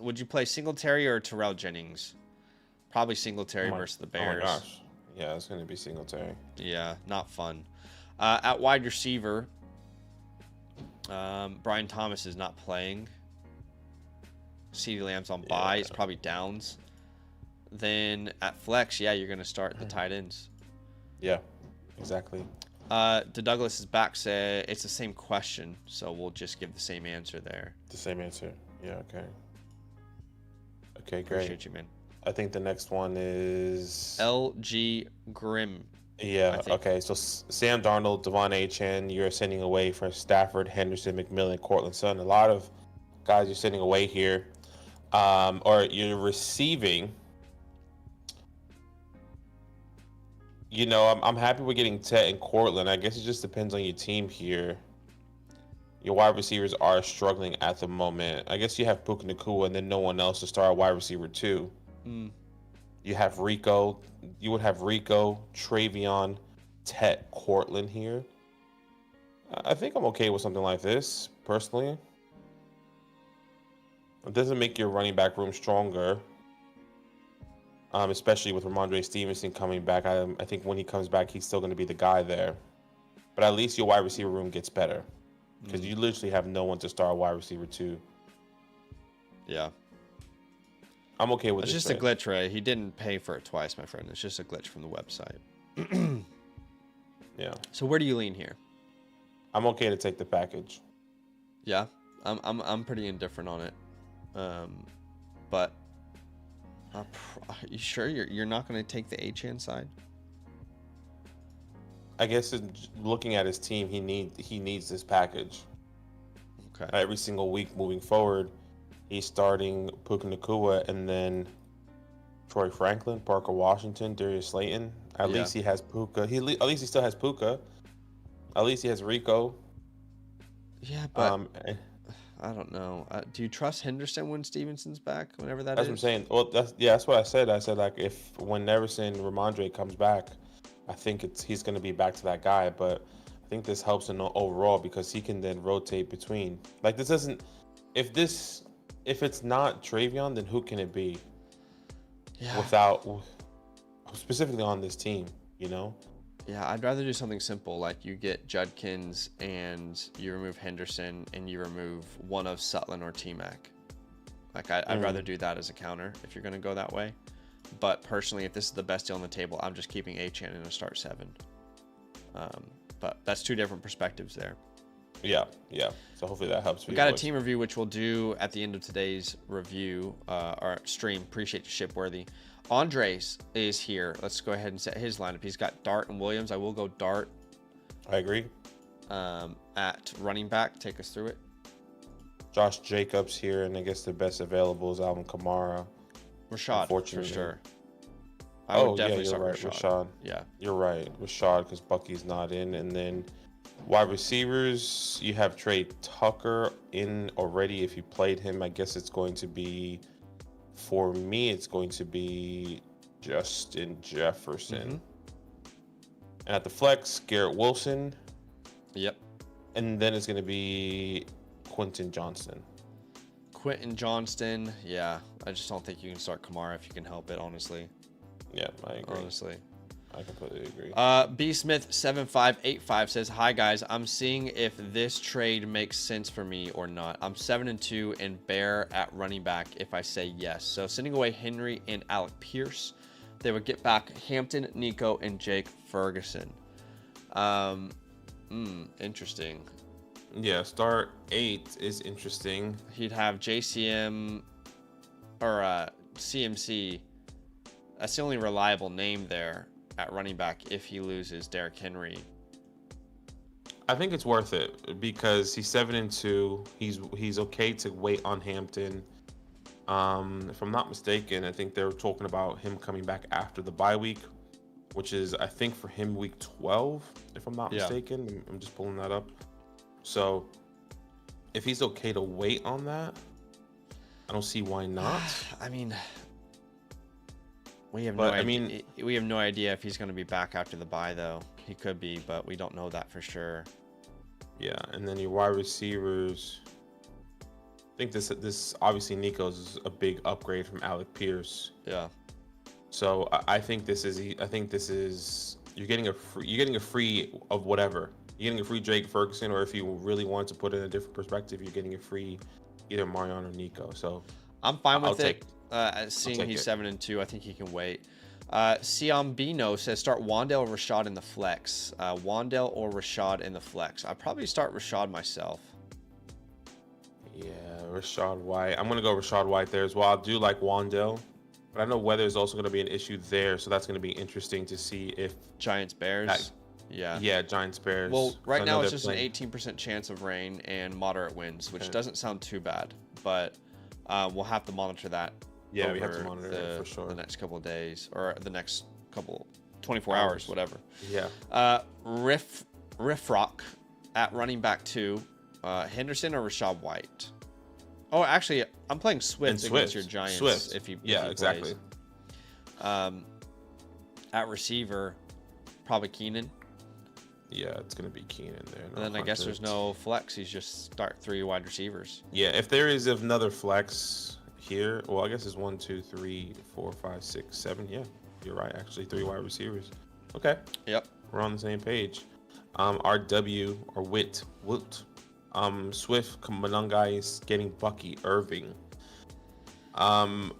Would you play Singletary or Terrell Jennings? Probably Singletary versus the Bears. Oh my gosh. Yeah, it's going to be Singletary. Yeah, not fun. At wide receiver, Brian Thomas is not playing. CeeDee Lamb's on bye. It's probably Downs. Then at flex, yeah, you're going to start the tight ends. Yeah, exactly. Douglas is back. Say it's the same question, so we'll just give the same answer there. The same answer. Yeah, okay. Okay, great. Appreciate you, man. I think the next one is LG Grimm. Yeah, okay. So Sam Darnold, Devon Achane, you're sending away for Stafford, Henderson, McMillan, Cortland Sutton. A lot of guys you're sending away here. Or you're receiving. You know, I'm happy we're getting Tet and Cortland. I guess it just depends on your team here. Your wide receivers are struggling at the moment. I guess you have Puka Nacua and then no one else to start a wide receiver too. You have Rico. You would have Rico, Travion, Tet, Cortland here. I think I'm okay with something like this, personally. It doesn't make your running back room stronger. Especially with Ramondre Stevenson coming back. I think when he comes back, he's still going to be the guy there. But at least your wide receiver room gets better. Because you literally have no one to start a wide receiver too. Yeah. I'm okay with this. It's just a glitch, Ray. He didn't pay for it twice, my friend. It's just a glitch from the website. Yeah. So where do you lean here? I'm okay to take the package. Yeah. I'm pretty indifferent on it. But are you sure you're not going to take the Achane side? I guess looking at his team, he needs this package. Okay. Every single week moving forward, he's starting Puka Nacua and then Troy Franklin, Parker Washington, Darius Slayton. At least he has Puka. At least he still has Puka. At least he has Rico. Yeah, but I don't know. Do you trust Henderson when Stevenson's back? Whenever that's what I'm saying. Well, that's what I said. I said like if when Neverson Ramondre comes back, I think he's going to be back to that guy. But I think this helps him overall because he can then rotate between. Like this doesn't. If it's not Travion, then who can it be? Yeah. Without specifically on this team, you know. Yeah, I'd rather do something simple like you get Judkins and you remove Henderson and you remove one of Sutton or T-Mac. Like I'd rather do that as a counter if you're going to go that way. But personally, if this is the best deal on the table, I'm just keeping Achane in a start 7. But that's 2 different perspectives there. Yeah. So hopefully that helps. We got a team review, which we'll do at the end of today's review or stream. Appreciate you, Shipworthy. Andres is here. Let's go ahead and set his lineup. He's got Dart and Williams. I will go Dart. I agree. At running back, take us through it. Josh Jacobs here, and I guess the best available is Alvin Kamara. Rashad, for sure. I Oh, would definitely you're right. Rashad. Yeah. You're right. Rashad, because Bucky's not in. And then wide receivers, you have Trey Tucker in already. If you played him, I guess it's going to be, for me, it's going to be Justin Jefferson. Mm-hmm. And at the flex, Garrett Wilson. Yep. And then it's going to be Quentin Johnston. Quentin Johnston, yeah. I just don't think you can start Kamara if you can help it, honestly. Yeah, I agree. Honestly. I completely agree. B Smith 7585 says, "Hi guys, I'm seeing if this trade makes sense for me or not. I'm 7-2 and Bear at running back if I say yes. So sending away Henry and Alec Pierce, they would get back Hampton, Nico, and Jake Ferguson." Interesting. Yeah, start 8 is interesting. He'd have JCM or CMC. That's the only reliable name there at running back if he loses Derrick Henry. I think it's worth it because he's 7-2. He's okay to wait on Hampton. If I'm not mistaken, I think they were talking about him coming back after the bye week, which is, I think, for him week 12, if I'm not mistaken. I'm just pulling that up. So if he's okay to wait on that, I don't see why not. I mean, we have no idea if he's going to be back after the bye, though. He could be, but we don't know that for sure. Yeah, and then your wide receivers. I think this obviously Nico's is a big upgrade from Alec Pierce. Yeah. So I think this is you're getting a free of whatever. You're getting a free Jake Ferguson, or if you really want to put it in a different perspective, you're getting a free either Marion or Nico. So I'm fine with it. Seeing he's 7-2, I think he can wait. Siambino says start Wandale or Rashad in the flex. Wandale or Rashad in the flex. I'd probably start Rashad myself. Yeah, Rashad White. I'm gonna go Rashad White there as well. I do like Wandale, but I know weather is also gonna be an issue there, so that's gonna be interesting to see if Giants Bears. Yeah, Giants Bears. Well, right now it's just an 18% chance of rain and moderate winds, which doesn't sound too bad, but we'll have to monitor that. Yeah, we have to monitor it for sure. The next couple of days or the next 24 hours, whatever. Yeah. Riff Rock at running back 2. Henderson or Rashad White? Oh, actually, I'm playing Swift against your Giants. Swift. If he exactly. Plays. At receiver, probably Keenan. Yeah, it's going to be Keenan there. And then I guess there's no flex. He's just start 3 wide receivers. Yeah, if there is another flex here, well, I guess it's 1, 2, 3, 4, 5, 6, 7. Yeah, you're right. Actually, 3 wide receivers. Okay. Yep. We're on the same page. RW or Wilt. Swift Manungai is getting Bucky Irving. I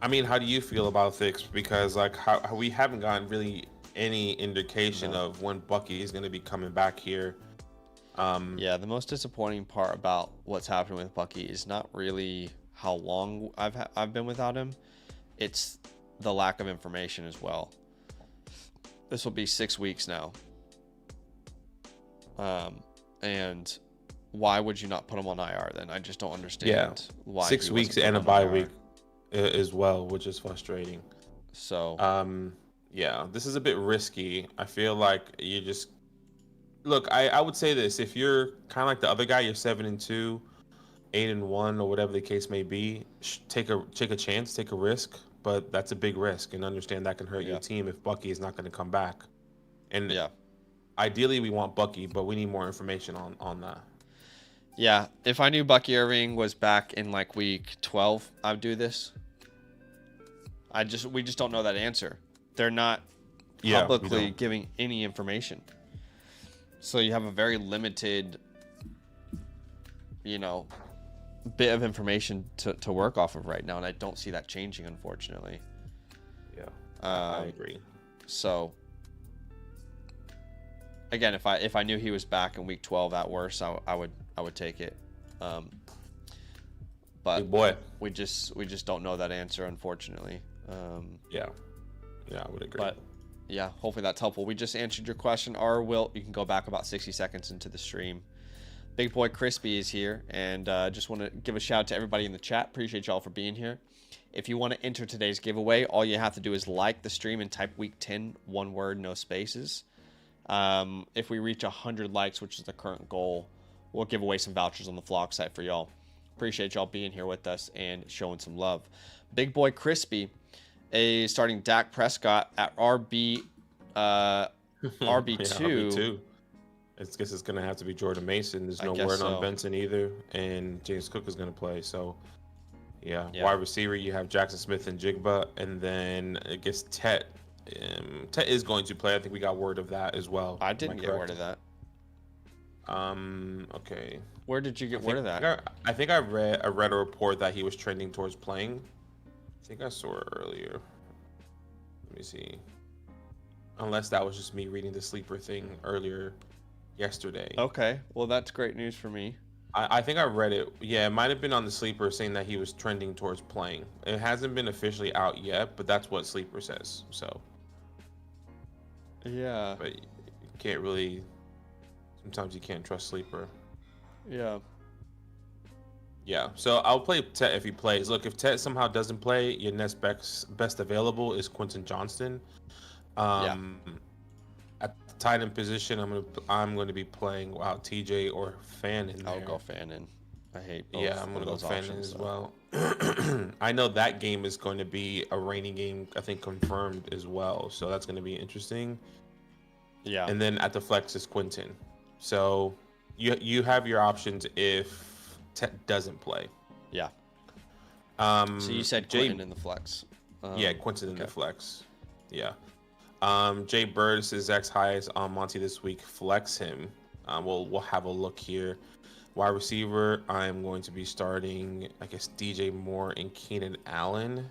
mean, how do you feel about this? Because like how we haven't gotten really any indication of when Bucky is going to be coming back here. Yeah, the most disappointing part about what's happening with Bucky is not really how long I've been without him. It's the lack of information as well. This will be 6 weeks now. And why would you not put him on IR then? I just don't understand why. 6 weeks and a bye week as well, which is frustrating. So yeah, this is a bit risky. I feel like you just look. I would say this: if you're kind of like the other guy, you're 7-2, 8-1, or whatever the case may be. Take a chance, take a risk, but that's a big risk, and understand that can hurt your team if Bucky is not going to come back. And ideally, we want Bucky, but we need more information on that. Yeah, if I knew Bucky Irving was back in like week 12, I'd do this. We just don't know that answer. They're not publicly giving any information. So you have a very limited, bit of information to work off of right now, and I don't see that changing, unfortunately. Yeah, I agree. So again, if I knew he was back in week 12 at worst, I would take it. But big boy, we just don't know that answer, unfortunately. Yeah, I would agree. But yeah, hopefully that's helpful. We just answered your question. Wilt, you can go back about 60 seconds into the stream. Big Boy Crispy is here, and just want to give a shout out to everybody in the chat. Appreciate y'all for being here. If you want to enter today's giveaway, all you have to do is like the stream and type week 10, one word, no spaces. If we reach 100 likes, which is the current goal, we'll give away some vouchers on the vlog site for y'all. Appreciate y'all being here with us and showing some love. Big Boy Crispy is starting Dak Prescott at RB2. Yeah, RB2. I guess it's going to have to be Jordan Mason. There's no word on Benson either. And James Cook is going to play. So, yeah. Wide receiver, you have Jackson Smith and Jigba. And then I guess Tet. Tet is going to play. I think we got word of that as well. I didn't get word of that. Okay. Where did you get word of that? I think I read a report that he was trending towards playing. I think I saw it earlier. Let me see. Unless that was just me reading the sleeper thing earlier yesterday. Okay. Well, that's great news for me. I think I read it. Yeah, it might have been on the sleeper saying that he was trending towards playing. It hasn't been officially out yet, but that's what sleeper says. So. Yeah. But you can't really. Sometimes you can't trust sleeper. Yeah. Yeah, so I'll play Tet if he plays. Look, if Tet somehow doesn't play, your next best available is Quentin Johnston. At the tight end position, I'm gonna be playing TJ or Fannin. I'll go Fannin. I hate both. Yeah, I'm gonna go Fannin as well. I know that game is going to be a raining game. I think confirmed as well, so that's going to be interesting. Yeah. And then at the flex is Quentin. So you have your options if Tet doesn't play. Yeah. So you said Quentin in the flex. Yeah, Quentin in the flex. Yeah. Jay Bird is Zach's highest on Monty this week. Flex him. We'll have a look here. Wide receiver, I'm going to be starting, I guess, DJ Moore and Keenan Allen.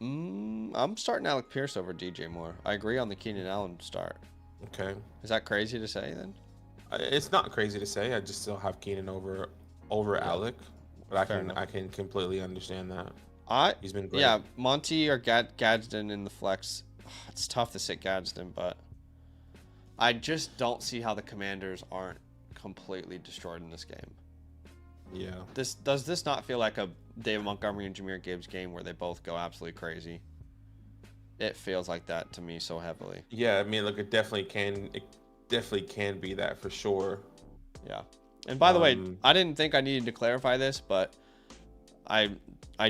I'm starting Alec Pierce over DJ Moore. I agree on the Keenan Allen start. Okay. Is that crazy to say then? It's not crazy to say. I just still have Keenan over Alec, but I can completely understand that. He's been great. Yeah, Monty or Gadsden in the flex. It's tough to sit Gadsden, but I just don't see how the Commanders aren't completely destroyed in this game. Yeah. Does this not feel like a David Montgomery and Jahmyr Gibbs game where they both go absolutely crazy? It feels like that to me so heavily. Yeah, I mean, look, it definitely can be that for sure. Yeah. And by the way, I didn't think I needed to clarify this, but I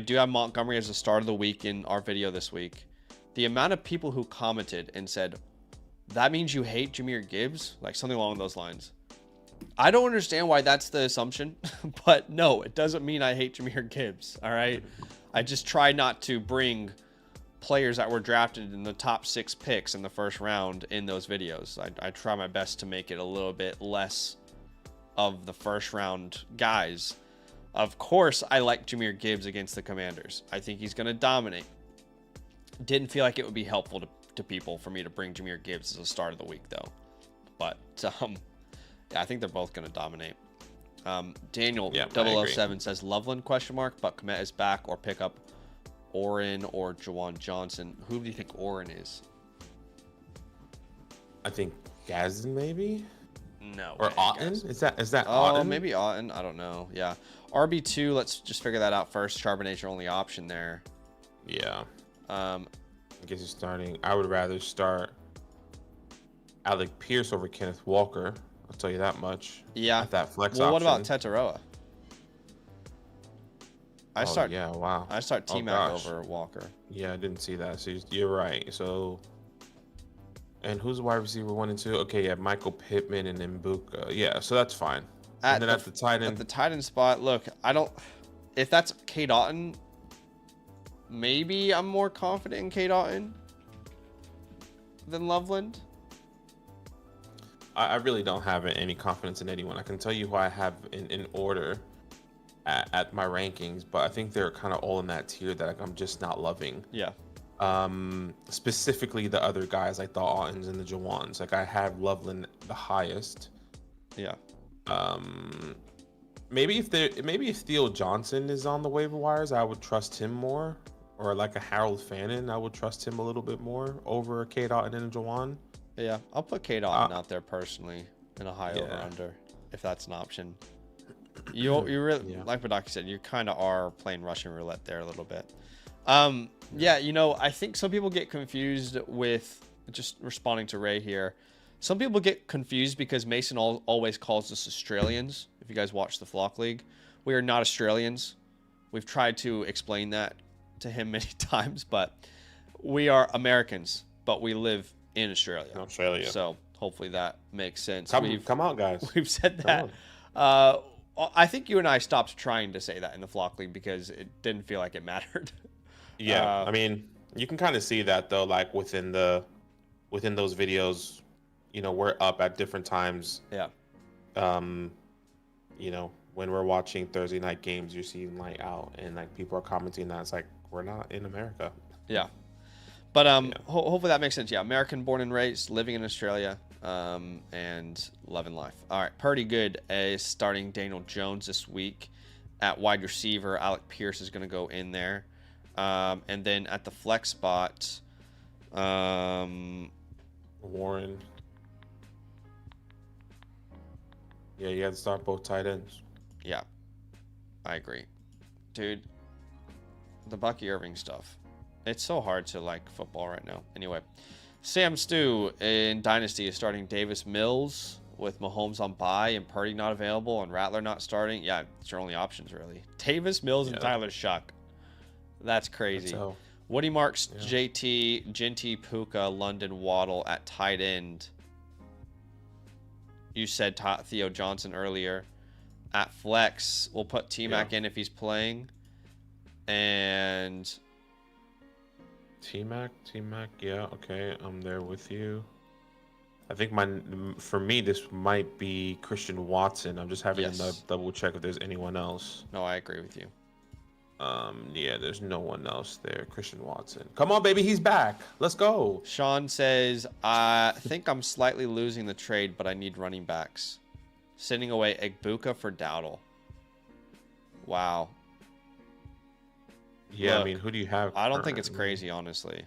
do have Montgomery as the start of the week in our video this week. The amount of people who commented and said, that means you hate Jahmyr Gibbs? Like something along those lines. I don't understand why that's the assumption, but no, it doesn't mean I hate Jahmyr Gibbs, all right? I just try not to bring players that were drafted in the top 6 picks in the first round in those videos. I try my best to make it a little bit less of the first round guys. Of course, I like Jahmyr Gibbs against the Commanders. I think he's going to dominate. Didn't feel like it would be helpful to people for me to bring Jahmyr Gibbs as a start of the week, though. But yeah, I think they're both going to dominate. Daniel 007 says Loveland ? But Kmet is back, or pick up Oren or Jawan Johnson. Who do you think Oren is? I think Gadsden maybe. No. Or Otten? Is that Otten? Oh, maybe Otten. I don't know. Yeah. RB2, let's just figure that out first. Charbonnet's your only option there. Yeah. I guess you're starting. I would rather start Alec Pierce over Kenneth Walker. I'll tell you that much. Yeah. At that flex well, option. What about Tetaroa? Yeah, wow. I start T-Mac over Walker. Yeah, I didn't see that. So you're right. So, and who's the wide receiver 1 and 2? Okay, yeah, Michael Pittman and Mbuka. Yeah, so that's fine. And then at the tight end. At the tight end spot, look, I don't. If that's Cade Otton, maybe I'm more confident in Cade Otton than Loveland. I really don't have any confidence in anyone. I can tell you who I have in order at my rankings, but I think they're kind of all in that tier that I'm just not loving. Yeah. Specifically the other guys like the Ottens and the Jawans. Like I have Loveland the highest. Yeah. Maybe if Theo Johnson is on the waiver wires, I would trust him more. or like a Harold Fannin, I would trust him a little bit more over K. Dot and then Jawan. Yeah, I'll put K. Dot out there personally in a high Yeah. over-under, if that's an option. You really, Yeah. like Badaki said, you kind of are playing Russian roulette there a little bit. Yeah, you know, I think some people get confused with, just responding to Ray here, some people get confused because Mason always calls us Australians. If you guys watch the Flock League, we are not Australians. We've tried to explain that to him many times, but we are Americans, but we live in Australia. Australia. So hopefully that makes sense. Come out, guys. We've said that. I think you and I stopped trying to say that in the Flock League because it didn't feel like it mattered. Yeah, I mean, you can kind of see that though, like within those videos, you know, we're up at different times. Yeah. You know, when we're watching Thursday night games, you're seeing light out, and like people are commenting that it's like we're not in America. Yeah. But hopefully that makes sense. Yeah, American born and raised, living in Australia, and loving life. All right, Purdy Good is starting Daniel Jones this week at wide receiver. Alec Pierce is going to go in there. And then at the flex spot, Warren. Yeah, you had to start both tight ends. Yeah, I agree. Dude, the Bucky Irving stuff. It's so hard to like football right now. Anyway, Sam Stew in Dynasty is starting Davis Mills with Mahomes on bye and Purdy not available and Rattler not starting. Yeah, it's your only options, really. Davis Mills and Tyler Shuck. That's crazy. Woody Marks, JT, Genty, Puka, London, Waddle at tight end. You said Theo Johnson earlier. At flex, we'll put T-Mac in if he's playing. And T-Mac, yeah, okay, I'm there with you. I think for me, this might be Christian Watson. I'm just having to double check if there's anyone else. No, I agree with you. Yeah, there's no one else there. Christian Watson. Come on, baby, he's back. Let's go. Sean says, I think I'm slightly losing the trade, but I need running backs. Sending away Egbuka for Dowdle. Wow. Yeah, look, I mean, who do you have? I don't think it's crazy, honestly.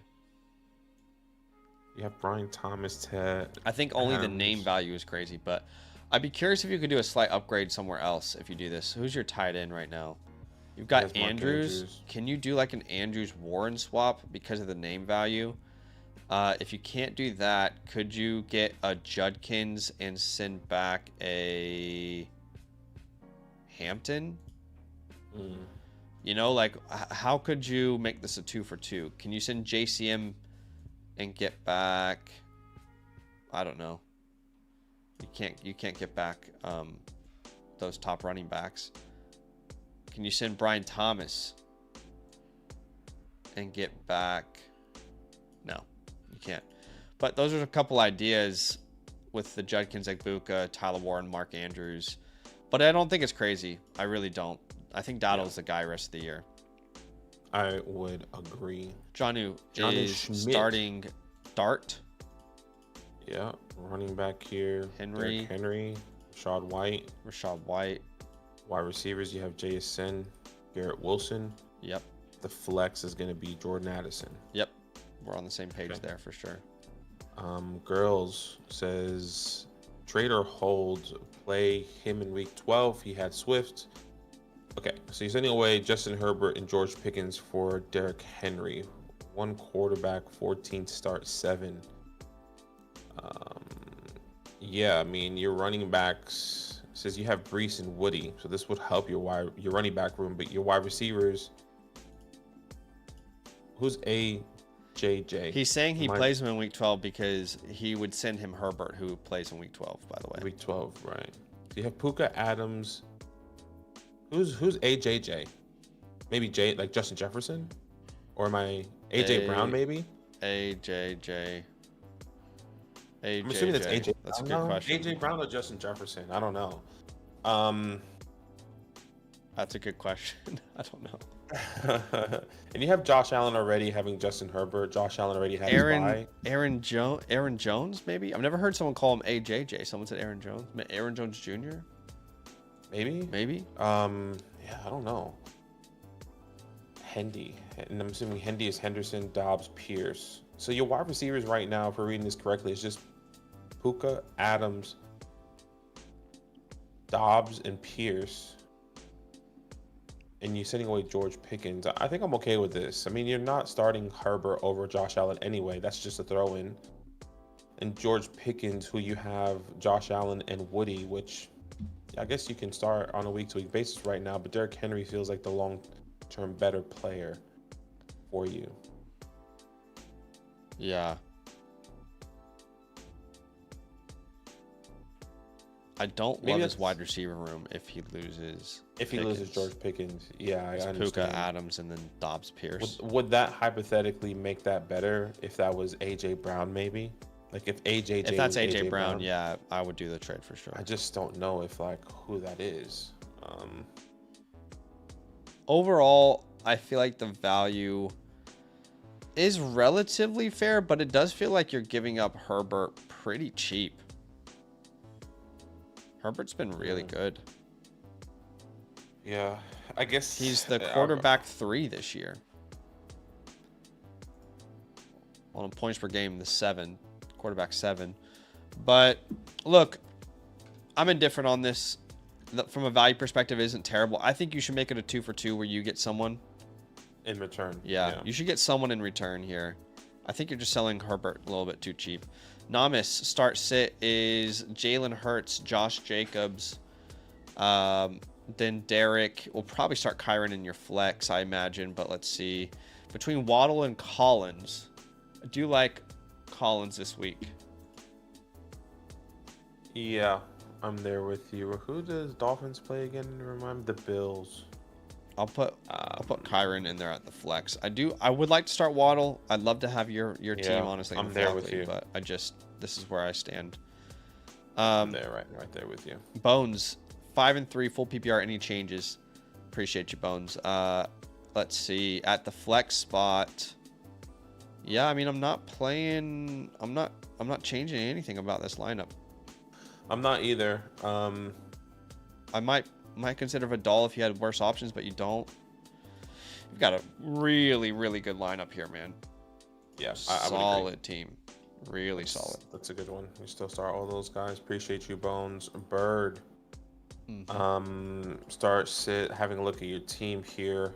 You have Brian Thomas, Ted. I think only the name value is crazy, but I'd be curious if you could do a slight upgrade somewhere else if you do this. Who's your tight end right now? You've got Andrews. Can you do like an Andrews Warren swap because of the name value? If you can't do that, could you get a Judkins and send back a Hampton? You know, like how could you make this a 2-for-2? Can you send JCM and get back? I don't know. You can't get back those top running backs. Can you send Brian Thomas and get back? No, you can't. But those are a couple ideas with the Judkins, Egbuka, Tyler Warren, Mark Andrews. But I don't think it's crazy. I really don't. I think Dowdle's the guy rest of the year. I would agree. Jonnu is Schmidt. starting Dart. Yeah, running back here. Henry. Rashad White. Wide receivers, you have JSN, Garrett Wilson. Yep. The flex is going to be Jordan Addison. Yep. We're on the same page there for sure. Girls says trade or hold, play him in week 12. He had Swift. Okay, so you're sending away Justin Herbert and George Pickens for Derrick Henry. 1 quarterback, 14 start, 7. Yeah, I mean, your running backs says you have Brees and Woody, so this would help your running back room, but your wide receivers. Who's AJJ? He's saying he plays him in week 12 because he would send him Herbert, who plays in week 12, by the way. Week 12, right. So you have Puka, Adams. Who's AJJ? Maybe like Justin Jefferson? Or am I AJ Brown, maybe? AJJ. I'm assuming that's AJ. That's a good question. AJ Brown or Justin Jefferson? I don't know. That's a good question. I don't know. And you have Josh Allen already having Justin Herbert. Josh Allen already had his bye. Aaron Jones, maybe? I've never heard someone call him AJJ. Someone said Aaron Jones. Aaron Jones Jr.? Maybe? Yeah, I don't know. Hendy, and I'm assuming Hendy is Henderson, Dobbs, Pierce. So your wide receivers right now, if we're reading this correctly, is just Puka, Adams, Dobbs, and Pierce. And you're sending away George Pickens. I think I'm okay with this. I mean, you're not starting Herbert over Josh Allen anyway. That's just a throw-in. And George Pickens, who you have Josh Allen and Woody, which I guess you can start on a week-to-week basis right now, but Derrick Henry feels like the long-term better player for you. Yeah. I don't love his wide receiver room if he loses. If he loses George Pickens, yeah, I understand. Puka, Adams, and then Dobbs, Pierce. Would that hypothetically make that better if that was A.J. Brown, maybe? Like if If that's A.J. Brown, yeah, I would do the trade for sure. I just don't know if like who that is. Overall, I feel like the value is relatively fair, but it does feel like you're giving up Herbert pretty cheap. Herbert's been really good. Yeah, I guess he's the quarterback 3 this year. On points per game, quarterback 7. But look, I'm indifferent on this. From a value perspective, it isn't terrible. I think you should make it a 2-for-2 where you get someone in return. Yeah, you should get someone in return here. I think you're just selling Herbert a little bit too cheap. Namis start sit is Jalen Hurts, Josh Jacobs, then Derek. We'll probably start Kyron in your flex, I imagine. But let's see. Between Waddle and Collins, I do like Collins this week. Yeah, I'm there with you. Who does Dolphins play again? Remind me, the Bills. I'll put Kyron in there at the flex. I would like to start Waddle. I'd love to have your team, honestly. I'm there with you. But this is where I stand. I'm there, right there with you. Bones, 5-3, full PPR. Any changes? Appreciate you, Bones. Let's see. At the flex spot. Yeah, I mean, I'm not changing anything about this lineup. I'm not either. I might consider Vidal if you had worse options, but you don't. You've got a really, really good lineup here, man. Yeah, solid team. Really solid. That's a good one. We still start all those guys. Appreciate you, Bones. Bird. Start sit, having a look at your team here.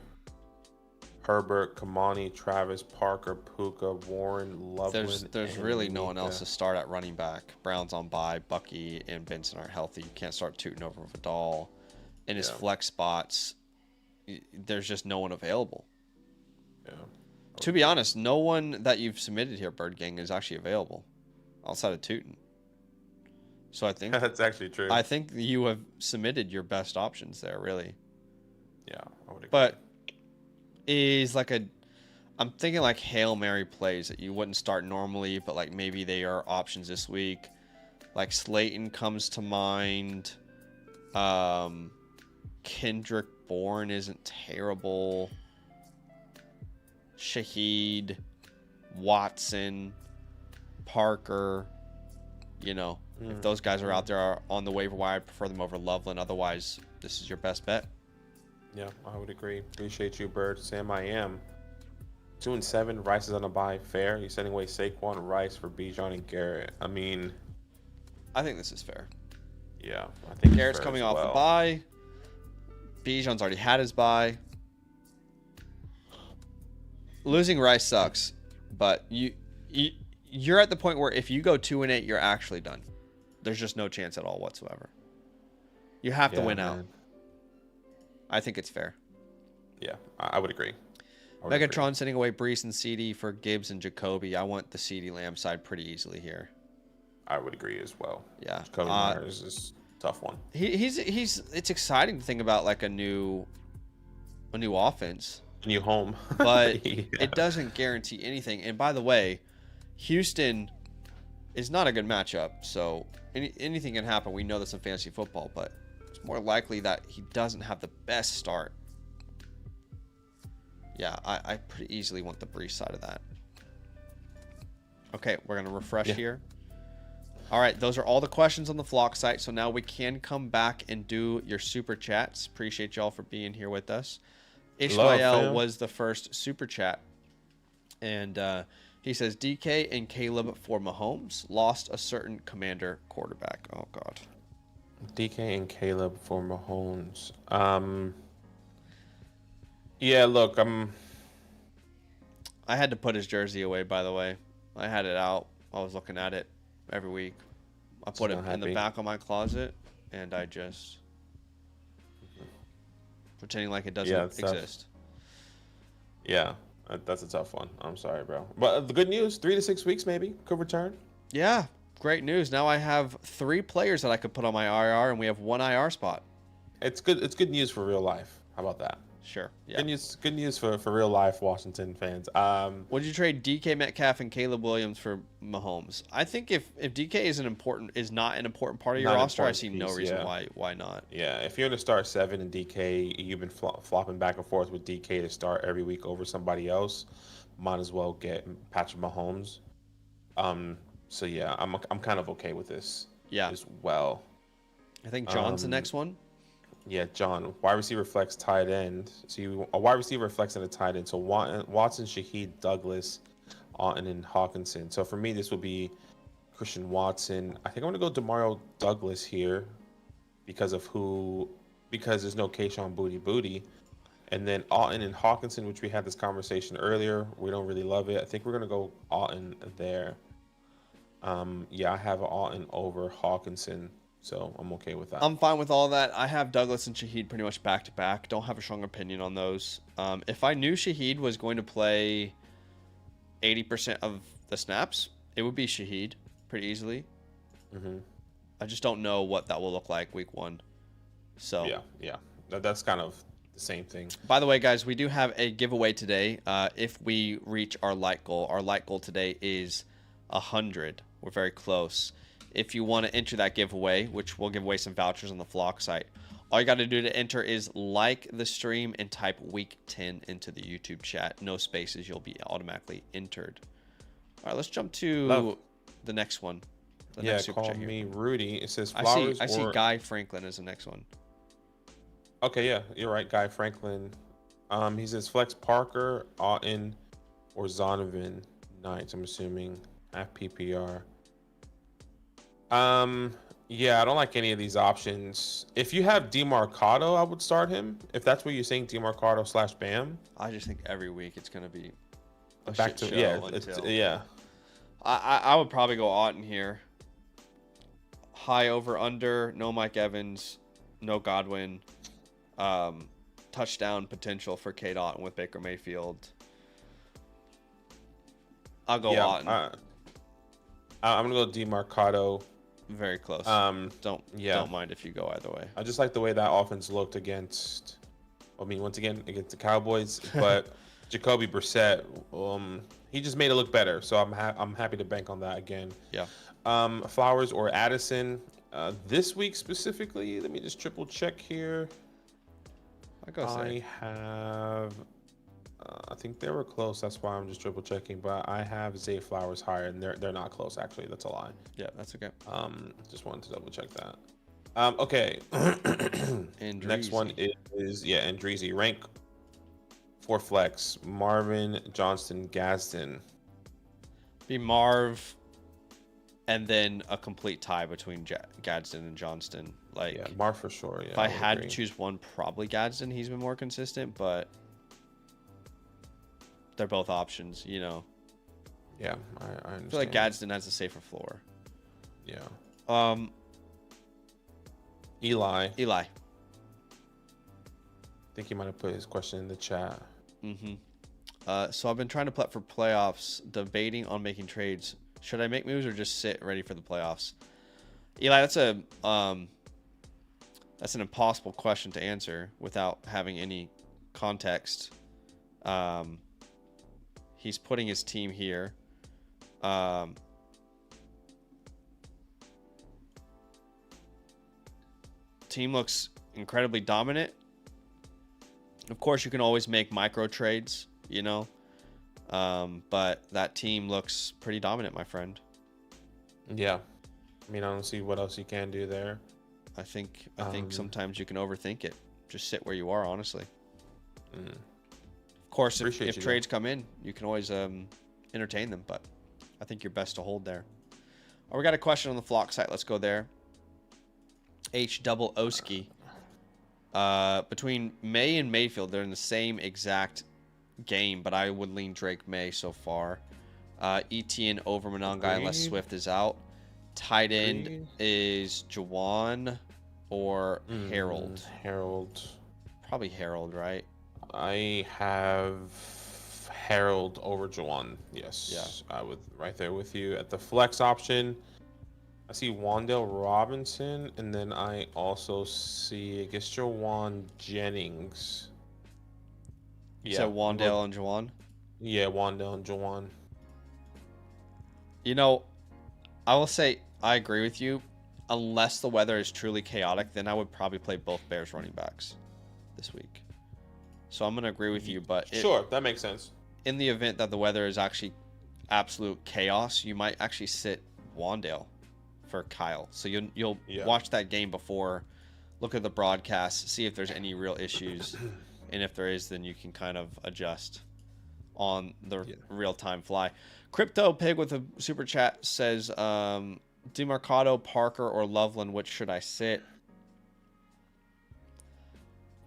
Herbert, Kamani, Travis, Parker, Puka, Warren, Loveland. There's really no one else to start at running back. Brown's on bye. Bucky and Benson are healthy. You can't start tooting over Vidal. In his flex spots, there's just no one available. Yeah. To be honest, no one that you've submitted here, Bird Gang, is actually available outside of Tootin. So I think that's actually true. I think you have submitted your best options there, really. Yeah, I would agree. But I'm thinking like Hail Mary plays that you wouldn't start normally, but like maybe they are options this week. Like Slayton comes to mind. Kendrick Bourne isn't terrible. Shaheed, Watson, Parker. If those guys are out there on the waiver wire, I prefer them over Loveland. Otherwise, this is your best bet. Yeah, I would agree. Appreciate you, Bird. Sam, I am. 2-7. Rice is on a bye. Fair. You're sending away Saquon, Rice for Bijan and Garrett. I mean, I think this is fair. Yeah, I think Garrett's coming off the bye. Bijan's already had his bye. Losing Rice sucks, but you're at the point where if you go 2-8, you're actually done. There's just no chance at all whatsoever. You have to win out. I think it's fair. Yeah, I would agree. Megatron sending away Brees and CD for Gibbs and Jacoby. I want the CD Lamb side pretty easily here. I would agree as well. Yeah, Jacoby Myers is a tough one. He's it's exciting to think about like a new offense, a new home, but it doesn't guarantee anything. And by the way, Houston is not a good matchup, so anything can happen. We know this in fantasy football, but it's more likely that he doesn't have the best start. Yeah, I pretty easily want the Brees side of that. Okay, we're going to refresh here. All right, those are all the questions on the Flock site, so now we can come back and do your super chats. Appreciate y'all for being here with us. Love, Ishmael fam. was the first super chat. And he says, DK and Caleb for Mahomes lost a certain commander quarterback. Oh, God. DK and Caleb for Mahomes. Yeah, look, I had to put his jersey away, by the way. I had it out. I was looking at it every week. I put it not in the happy. back of my closet, and I just pretending like it doesn't It's tough. exist. Yeah, that's a tough one. I'm sorry, bro. But the good news, 3 to 6 weeks maybe could return. Yeah, great news. Now I have 3 players that I could put on my IR, and we have 1 IR spot. It's good. It's good news for real life. How about that? Sure. Yeah. Good news. Good news for real life Washington fans. Would you trade DK Metcalf and Caleb Williams for Mahomes? I think if DK is not an important part of your Not an roster, I important see no piece, reason yeah. why not. Yeah, if you're in a start 7 and DK, you've been flopping back and forth with DK to start every week over somebody else. Might as well get Patrick Mahomes. So yeah, I'm kind of okay with this. Yeah. As well. I think John's the next one. Yeah, John, wide receiver flex, tight end. So a wide receiver flex and a tight end. So Watson, Shaheed, Douglas, Auten, and Hawkinson. So for me, this would be Christian Watson. I think I'm gonna go Demario Douglas here because there's no Kayshon Booty. And then Auten and Hawkinson, which we had this conversation earlier. We don't really love it. I think we're gonna go Auten there. I have Auten over Hawkinson. So I'm okay with that. I'm fine with all that. I have Douglas and Shaheed pretty much back to back. Don't have a strong opinion on those. If I knew Shaheed was going to play 80% of the snaps, it would be Shaheed pretty easily. Mm-hmm. I just don't know what that will look like week 1. So Yeah. That's kind of the same thing. By the way, guys, we do have a giveaway today. If we reach our light goal today is 100. We're very close. If you want to enter that giveaway, which we'll give away some vouchers on the Flock site, all you got to do to enter is like the stream and type week 10 into the YouTube chat. No spaces. You'll be automatically entered. All right, let's jump to the next one. Next super chat me Rudy. It says Flowers. I see Guy Franklin as the next one. Okay, yeah, you're right, Guy Franklin. He says Flex Parker, Auten, or Zonovan Knights. I'm assuming half PPR. Yeah, I don't like any of these options. If you have DeMarcado, I would start him. If that's what you're saying, DeMarcado / Bam. I just think every week it's gonna be a back to show I would probably go Auten here. High over under, no Mike Evans, no Godwin. Touchdown potential for Kate Auten with Baker Mayfield. I'll go Auten. I'm gonna go DeMarcado. Very close. Don't mind if you go either way. I just like the way that offense looked against the Cowboys, but Jacoby Brissett, he just made it look better. So I'm happy to bank on that again. Yeah. Flowers or Addison. This week specifically, let me just triple check here. I think they were close. That's why I'm just triple checking. But I have Zay Flowers higher, and they're not close. Actually, that's a lie. Yeah, that's okay. Just wanted to double check that. Okay. Next one is Andreezy. Rank for flex. Marvin, Johnston, Gadsden. Be Marv, and then a complete tie between Gadsden and Johnston. Marv for sure. Yeah, if I had to choose one, probably Gadsden. He's been more consistent, but they're both options, you know. Yeah, I understand. I feel like Gadsden has a safer floor. Yeah. Eli. I think he might have put his question in the chat. So I've been trying to prep for playoffs, debating on making trades. Should I make moves or just sit ready for the playoffs? Eli, that's an impossible question to answer without having any context. He's putting his team here. Team looks incredibly dominant. Of course, you can always make micro trades, you know. But that team looks pretty dominant, my friend. Yeah. I mean, I don't see what else you can do there. I think sometimes you can overthink it. Just sit where you are, honestly. Of course, Appreciate if you, trades come in, you can always entertain them, but I think you're best to hold there. Oh, we got a question on the Flock site. Let's go there. H-double-O-ski. Between May and Mayfield, they're in the same exact game, but I would lean Drake May so far. Etienne over Monangai unless Swift is out. Tight end is Jawan or Harold. Harold. Probably Harold, right? I have Harold over Jawan. Yes. Yeah. I would right there with you. At the flex option, I see Wandale Robinson, and then I also see, I guess, Jawan Jennings. So Wandale and Jawan? Yeah, Wandale and Jawan. You know, I will say I agree with you. Unless the weather is truly chaotic, then I would probably play both Bears running backs this week. So I'm going to agree with you, but Sure, that makes sense. In the event that the weather is actually absolute chaos, you might actually sit Wandale for Kyle. So you'll watch that game before, look at the broadcast, see if there's any real issues, and if there is, then you can kind of adjust on the real-time fly. Crypto Pig with a super chat says, DeMarcado, Parker, or Loveland, which should I sit?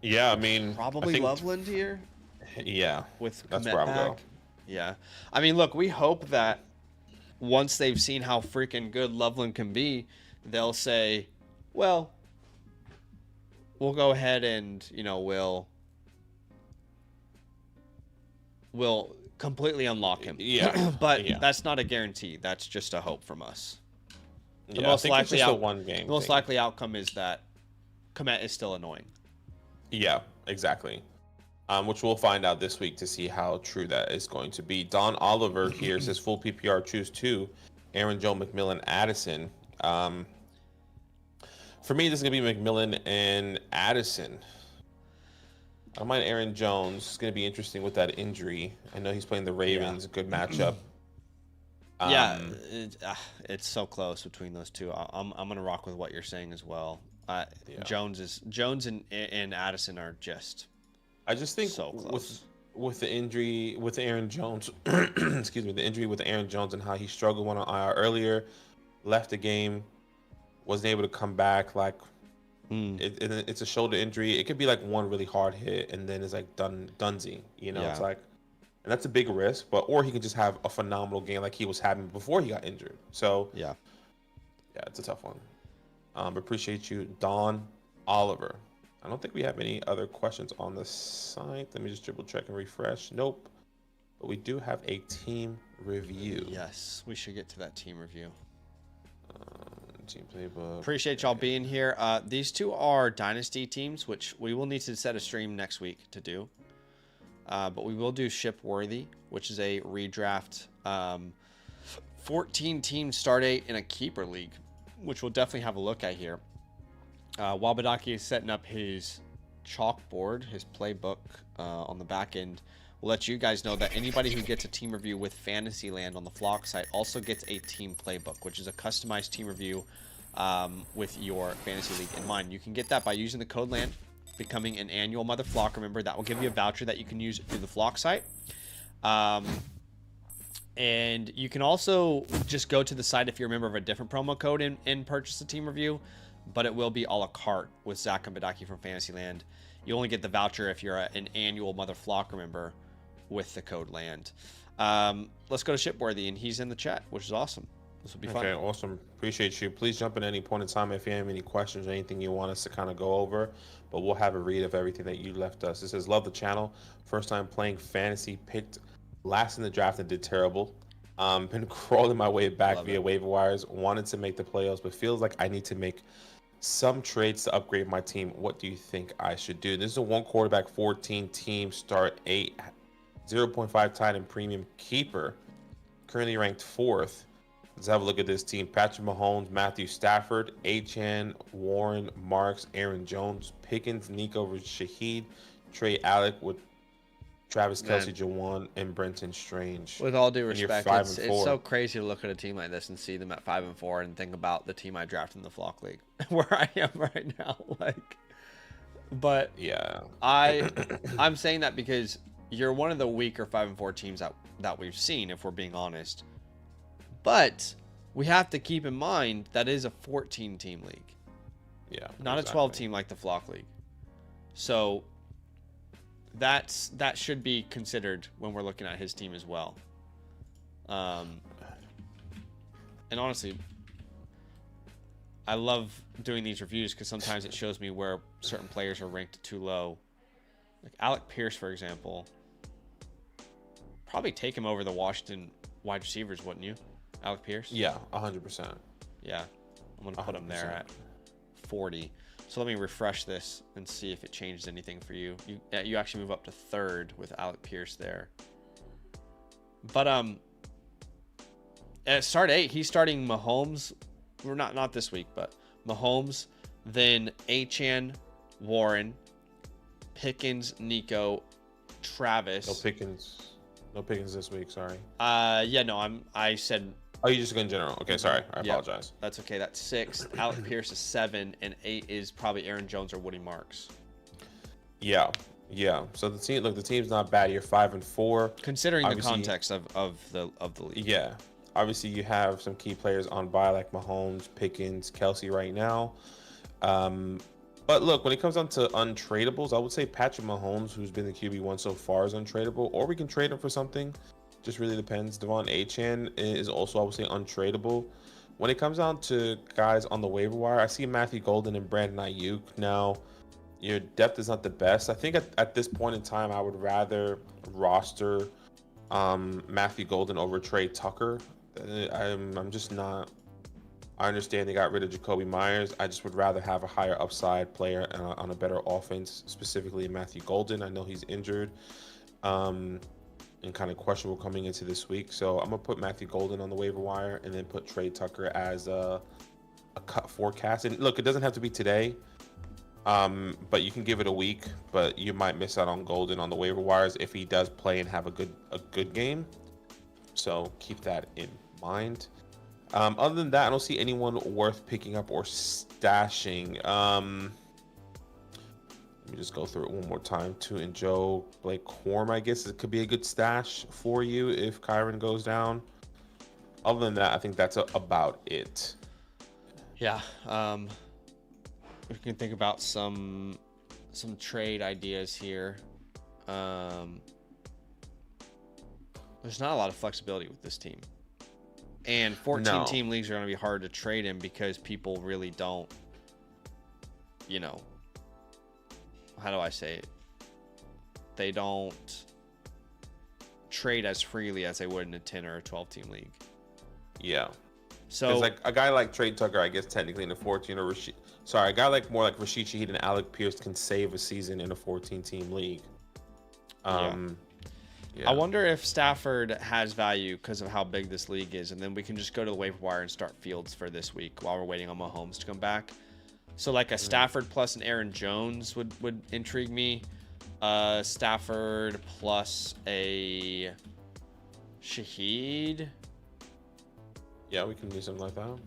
Yeah, I mean, probably Loveland here. Yeah, with that's Komet where I'm back. going. Yeah, I mean, look, we hope that once they've seen how freaking good Loveland can be, they'll say, well, we'll go ahead and we'll completely unlock him. Yeah, but that's not a guarantee. That's just a hope from us. The most likely the most likely outcome is that Komet is still annoying. Yeah, exactly. Which we'll find out this week to see how true that is going to be. Don Oliver here says full PPR choose 2, Aaron Jones, McMillan, Addison. For me, this is gonna be McMillan and Addison. I don't mind Aaron Jones. It's gonna be interesting with that injury. I know he's playing the Ravens, a good matchup. It's so close between those two. I'm gonna rock with what you're saying as well. Jones and Addison are just. I just think so close. with the injury with Aaron Jones, excuse me, the injury with Aaron Jones and how he struggled went on IR earlier, left the game, wasn't able to come back. Like it's a shoulder injury. It could be like one really hard hit and then it's like Dunsey. It's like. And that's a big risk, or he can just have a phenomenal game like he was having before he got injured. So yeah, it's a tough one. Appreciate you, Don Oliver. I don't think we have any other questions on the site. Let me just triple check and refresh. Nope. But we do have a team review. Yes, we should get to that team review. Team playbook. Appreciate y'all being here. These two are dynasty teams, which we will need to set a stream next week to do. But we will do Shipworthy, which is a redraft 14-team start 8 in a keeper league, which we'll definitely have a look at here. Wabadaki is setting up his chalkboard, his playbook on the back end. We'll let you guys know that anybody who gets a team review with Fantasyland on the Flock site also gets a team playbook, which is a customized team review with your fantasy league in mind. You can get that by using the code LAND, becoming an annual Mother Flock. Remember, that will give you a voucher that you can use through the Flock site. And you can also just go to the site if you're a member of a different promo code and purchase a team review, but it will be a la carte with Zach and Badaki from Fantasyland. You only get the voucher if you're an annual Mother Flocker member with the code LAND. Let's go to Shipworthy, and he's in the chat, which is awesome. This will be fun. Okay, awesome. Appreciate you. Please jump in at any point in time if you have any questions or anything you want us to kind of go over, but we'll have a read of everything that you left us. It says, love the channel. First time playing fantasy, picked last in the draft and did terrible. Been crawling my way back via waiver wires. Wanted to make the playoffs, but feels like I need to make some trades to upgrade my team. What do you think I should do? This is a 1 quarterback, 14 team start 8, 0.5 tight end premium keeper. Currently ranked 4th. Let's have a look at this team. Patrick Mahomes, Matthew Stafford, Achane, Warren, Marks, Aaron Jones, Pickens, Nico Shaheed, Trey Alec with Travis Kelce, Jawan, and Brenton Strange. With all due respect, it's so crazy to look at a team like this and see them at 5-4 and think about the team I drafted in the Flock League, where I am right now. Like, But Yeah. I'm saying that because you're one of the weaker 5-4 teams that we've seen, if we're being honest. But we have to keep in mind that is a 14-team league, Yeah. not exactly. a 12-team like the Flock League. So that should be considered when we're looking at his team as well. And honestly, I love doing these reviews because sometimes it shows me where certain players are ranked too low. Like Alec Pierce, for example. Probably take him over the Washington wide receivers, wouldn't you? Alec Pierce? Yeah, 100%. Yeah. I'm going to put him there at 40. So let me refresh this and see if it changes anything for you. You actually move up to 3rd with Alec Pierce there. But at start 8, he's starting Mahomes. We're not this week, but Mahomes, then Achane, Warren, Pickens, Nico, Travis. No Pickens this week. Sorry. Yeah, no, I said. Oh, you just go in general. Okay, sorry. I apologize. That's okay. That's 6. Alec Pierce is 7, and 8 is probably Aaron Jones or Woody Marks. Yeah. So the team's not bad. You're 5-4. Considering obviously, the context of the league. Yeah. Obviously, you have some key players on bye like Mahomes, Pickens, Kelsey right now. But look, when it comes down to untradables, I would say Patrick Mahomes, who's been the QB1 so far, is untradeable, or we can trade him for something. Just really depends. Devon Achane is also, I would say, untradeable. When it comes down to guys on the waiver wire, I see Matthew Golden and Brandon Ayuk. Now, your depth is not the best. I think at this point in time, I would rather roster Matthew Golden over Trey Tucker. I'm just not. I understand they got rid of Jacoby Myers. I just would rather have a higher upside player on a better offense, specifically Matthew Golden. I know he's injured and kind of questionable coming into this week. So I'm going to put Matthew Golden on the waiver wire and then put Trey Tucker as a cut forecast. And look, it doesn't have to be today, but you can give it a week. But you might miss out on Golden on the waiver wires if he does play and have a good game. So keep that in mind. Other than that, I don't see anyone worth picking up or stashing. Let me just go through it one more time. And Joe, Blake Corm, I guess it could be a good stash for you if Kyron goes down. Other than that, I think that's about it. Yeah. We can think about some trade ideas here. There's not a lot of flexibility with this team. And 14-team leagues are going to be hard to trade in because people really don't, how do I say it? They don't trade as freely as they would in a 10 or a 12-team league. Yeah. So like a guy like Trey Tucker, I guess technically in a 14 or a guy more like Rashid Shaheed and Alec Pierce can save a season in a 14-team league. Yeah. I wonder if Stafford has value because of how big this league is, and then we can just go to the waiver wire and start Fields for this week while we're waiting on Mahomes to come back. So like a Stafford plus an Aaron Jones would intrigue me. Stafford plus a Shaheed. Yeah, we can do something like that.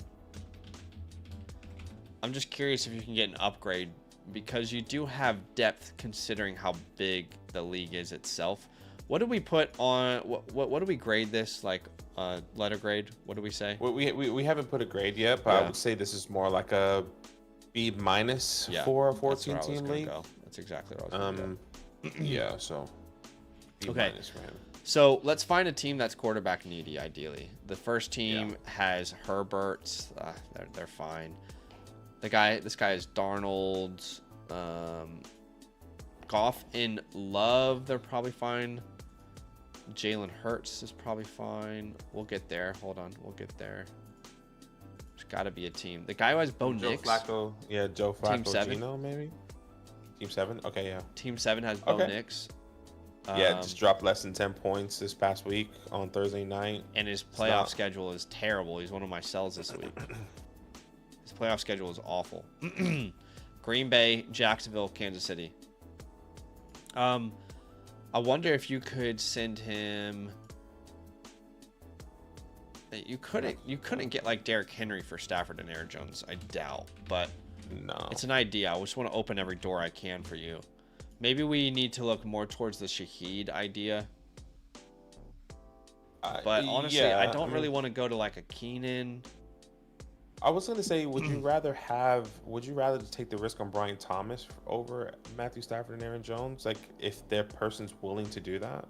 I'm just curious if you can get an upgrade because you do have depth considering how big the league is itself. What do we put on? What do we grade this? Like letter grade? What do we say? We haven't put a grade yet, but I would say this is more like a B- for a 14-team league. That's exactly what I was going to go. Yeah, so B- for him. So let's find a team that's quarterback needy. Ideally, the first team has Herbert. They're fine. This guy is Darnold. Goff and Love. They're probably fine. Jalen Hurts is probably fine. We'll get there. Hold on. We'll get there. There's got to be a team. The guy who has Bo Nix. Joe Flacco. Team 7. Gino, maybe? Team 7? Okay, yeah. Team 7 has Bo Nix. Just dropped less than 10 points this past week on Thursday night. And his playoff schedule is terrible. He's one of my sells this week. His playoff schedule is awful. Green Bay, Jacksonville, Kansas City. I wonder if you could send him. You couldn't get like Derrick Henry for Stafford and Aaron Jones. I doubt, but No. It's an idea. I just want to open every door I can for you. Maybe we need to look more towards the Shaheed idea. But honestly, yeah, I don't mean, really want to go to like a Keenan. I was gonna say, would you rather take the risk on Brian Thomas over Matthew Stafford and Aaron Jones? Like, if their person's willing to do that?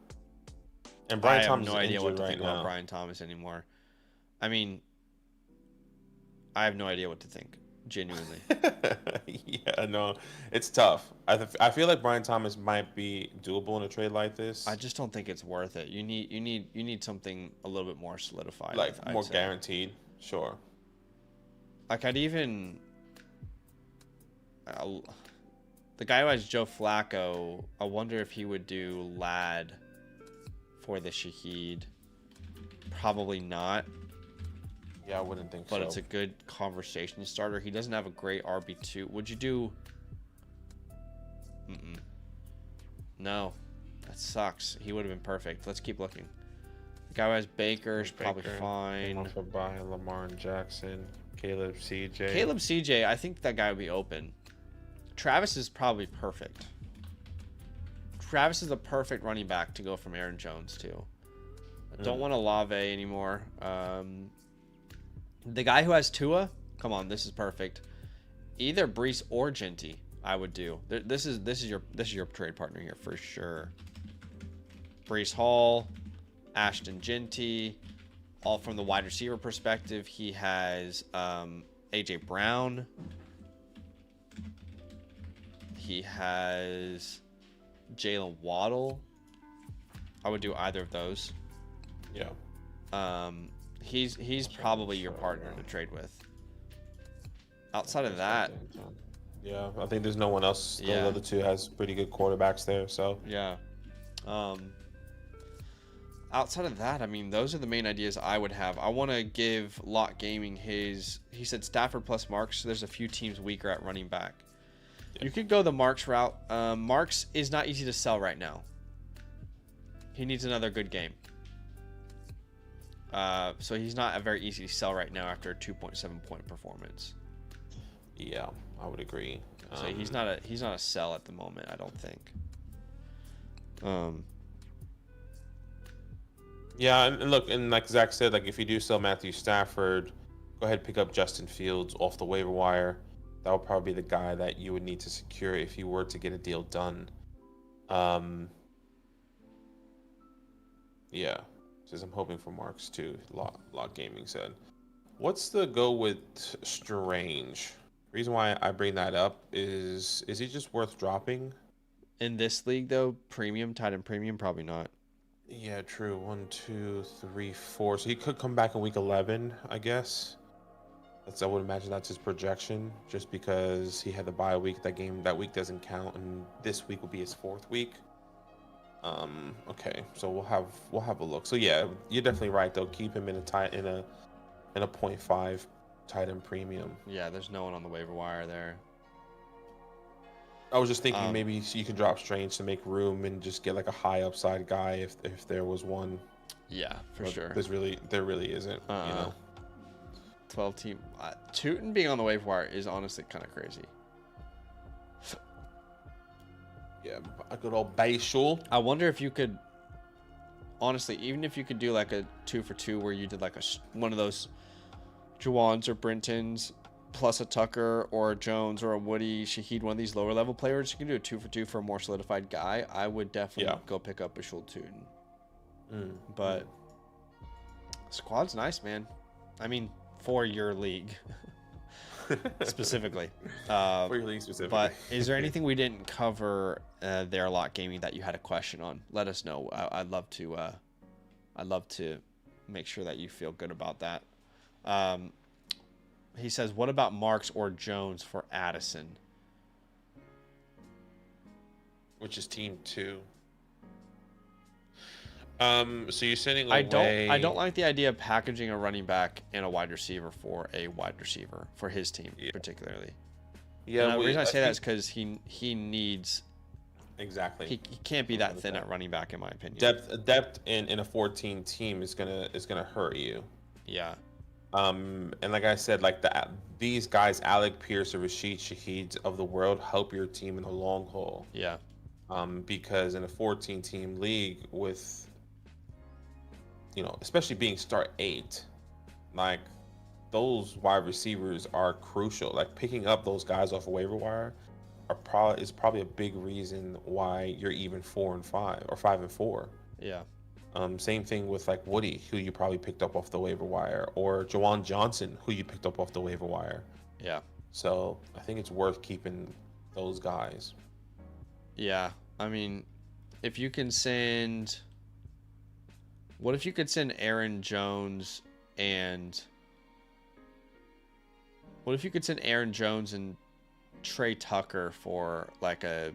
And I Brian have Thomas no is idea what injured to right think about now. Brian Thomas anymore. I mean, I have no idea what to think. Genuinely. Yeah, no, it's tough. I feel like Brian Thomas might be doable in a trade like this, I just don't think it's worth it. You need something a little bit more solidified. like I'd more say. guaranteed. Sure. Like the guy who has Joe Flacco. I wonder if he would do Lad for the Shaheed. Probably not. Yeah, I wouldn't think so. But it's a good conversation starter. He doesn't have a great RB2. Would you do? No, that sucks. He would have been perfect. Let's keep looking. The guy who has Baker's probably fine. Also by Lamar and Jackson, Caleb CJ. Caleb CJ, I think that guy would be open. Travis is probably perfect. Travis is the perfect running back to go from Aaron Jones to. I don't want Olave anymore. The guy who has Tua, come on, this is perfect. Either Brees or Genty, I would do. This is your trade partner here for sure. Brees Hall, Ashton Genty, all from the wide receiver perspective. He has AJ Brown. He has Jalen Waddle. I would do either of those. Yeah. He's probably your partner to trade with. Outside of that, yeah, I think there's no one else. The other two has pretty good quarterbacks there, so yeah. Outside of that, I mean, those are the main ideas I would have. I want to give Lot Gaming his. He said Stafford plus Marks. So there's a few teams weaker at running back. Yeah. You could go the Marks route. Marks is not easy to sell right now. He needs another good game. So he's not a very easy sell right now after a 2.7 point performance. Yeah, I would agree. So he's not a sell at the moment, I don't think. Yeah, and look, and like Zach said, like if you do sell Matthew Stafford, go ahead and pick up Justin Fields off the waiver wire. That would probably be the guy that you would need to secure if you were to get a deal done. Yeah. Says I'm hoping for Marks too. Lot Gaming said. What's the go with Strange? Reason why I bring that up is he just worth dropping? In this league though, premium, tight end premium, probably not. Yeah, true. 1, 2, 3, 4. So he could come back in week 11, I guess. I would imagine that's his projection, just because he had the bye week. That week doesn't count, and this week will be his 4th week. Okay, so we'll have a look. So yeah, you're definitely right though. Keep him in a 0.5 tight end premium. Yeah, there's no one on the waiver wire there. I was just thinking maybe you could drop Strange to make room and just get like a high upside guy if there was one. Yeah, for sure. There really isn't. You know, 12 team. Tootin being on the waiver wire is honestly kind of crazy. Yeah, a good old Bayshul. I wonder if you could, honestly, even if you could do like a 2 for 2 where you did like one of those Juwans or Brintons plus a Tucker or a Jones or a Woody Shaheed, one of these lower level players, you can do a 2 for 2 for a more solidified guy. I would definitely go pick up Bashul Tootin. But squad's nice, man. I mean, for your league. Specifically. For your league specifically. But is there anything we didn't cover there a lot, Gaming, that you had a question on? Let us know. I'd love to make sure that you feel good about that. He says, what about Marks or Jones for Addison? Which is team 2. So you're sending away... I don't like the idea of packaging a running back and a wide receiver for a wide receiver for his team, particularly. Yeah, the reason I say that is because he needs... Exactly. He can't be that thin at running back, in my opinion. Depth in a 14 team is gonna hurt you. Yeah. And like I said, like these guys, Alec Pierce or Rashid Shaheed of the world, help your team in the long haul. Yeah. Because in a 14-team league with, especially being start 8, like those wide receivers are crucial. Like picking up those guys off a waiver wire is probably a big reason why you're even 4-5 or 5-4. Yeah. Same thing with like Woody, who you probably picked up off the waiver wire, or Jawan Johnson, who you picked up off the waiver wire. Yeah. So I think it's worth keeping those guys. Yeah. I mean, if you can send, what if you could send Aaron Jones and Trey Tucker for like a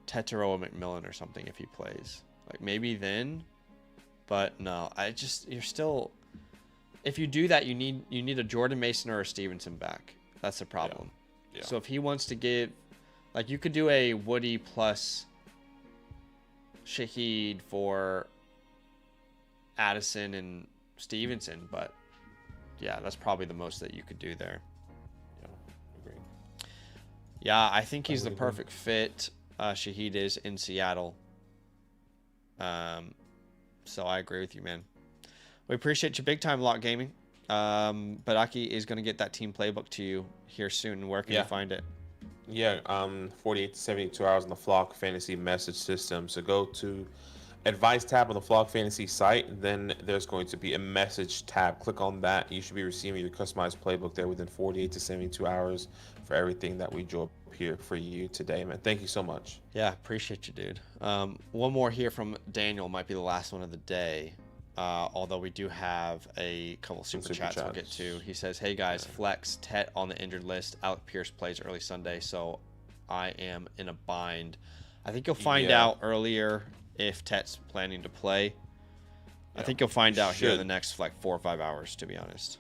Tetero McMillan or something if he plays? Like maybe then, but no. You're still. If you do that, you need a Jordan Mason or a Stevenson back. That's the problem. Yeah. So if he wants to give, like you could do a Woody plus Shaheed for Addison and Stevenson, but yeah, that's probably the most that you could do there. Yeah, agree. Yeah, I think he's the perfect fit. Shaheed is in Seattle. So I agree with you, man. We appreciate you big time, Lock Gaming. But Aki is going to get that team playbook to you here soon. Where can you find it? Yeah, 48 to 72 hours on the Flock Fantasy message system. So go to Advice tab on the Flock Fantasy site. Then there's going to be a message tab. Click on that. You should be receiving your customized playbook there within 48 to 72 hours for everything that we drew up here for you today, man. Thank you so much. Yeah, appreciate you, dude. One more here from Daniel. Might be the last one of the day. Although we do have a couple super chats we'll get to. He says, hey guys, flex Tet on the injured list. Alec Pierce plays early Sunday, so I am in a bind. I think you'll find out earlier if Tet's planning to play. I think you'll find out here in the next like 4 or 5 hours, to be honest.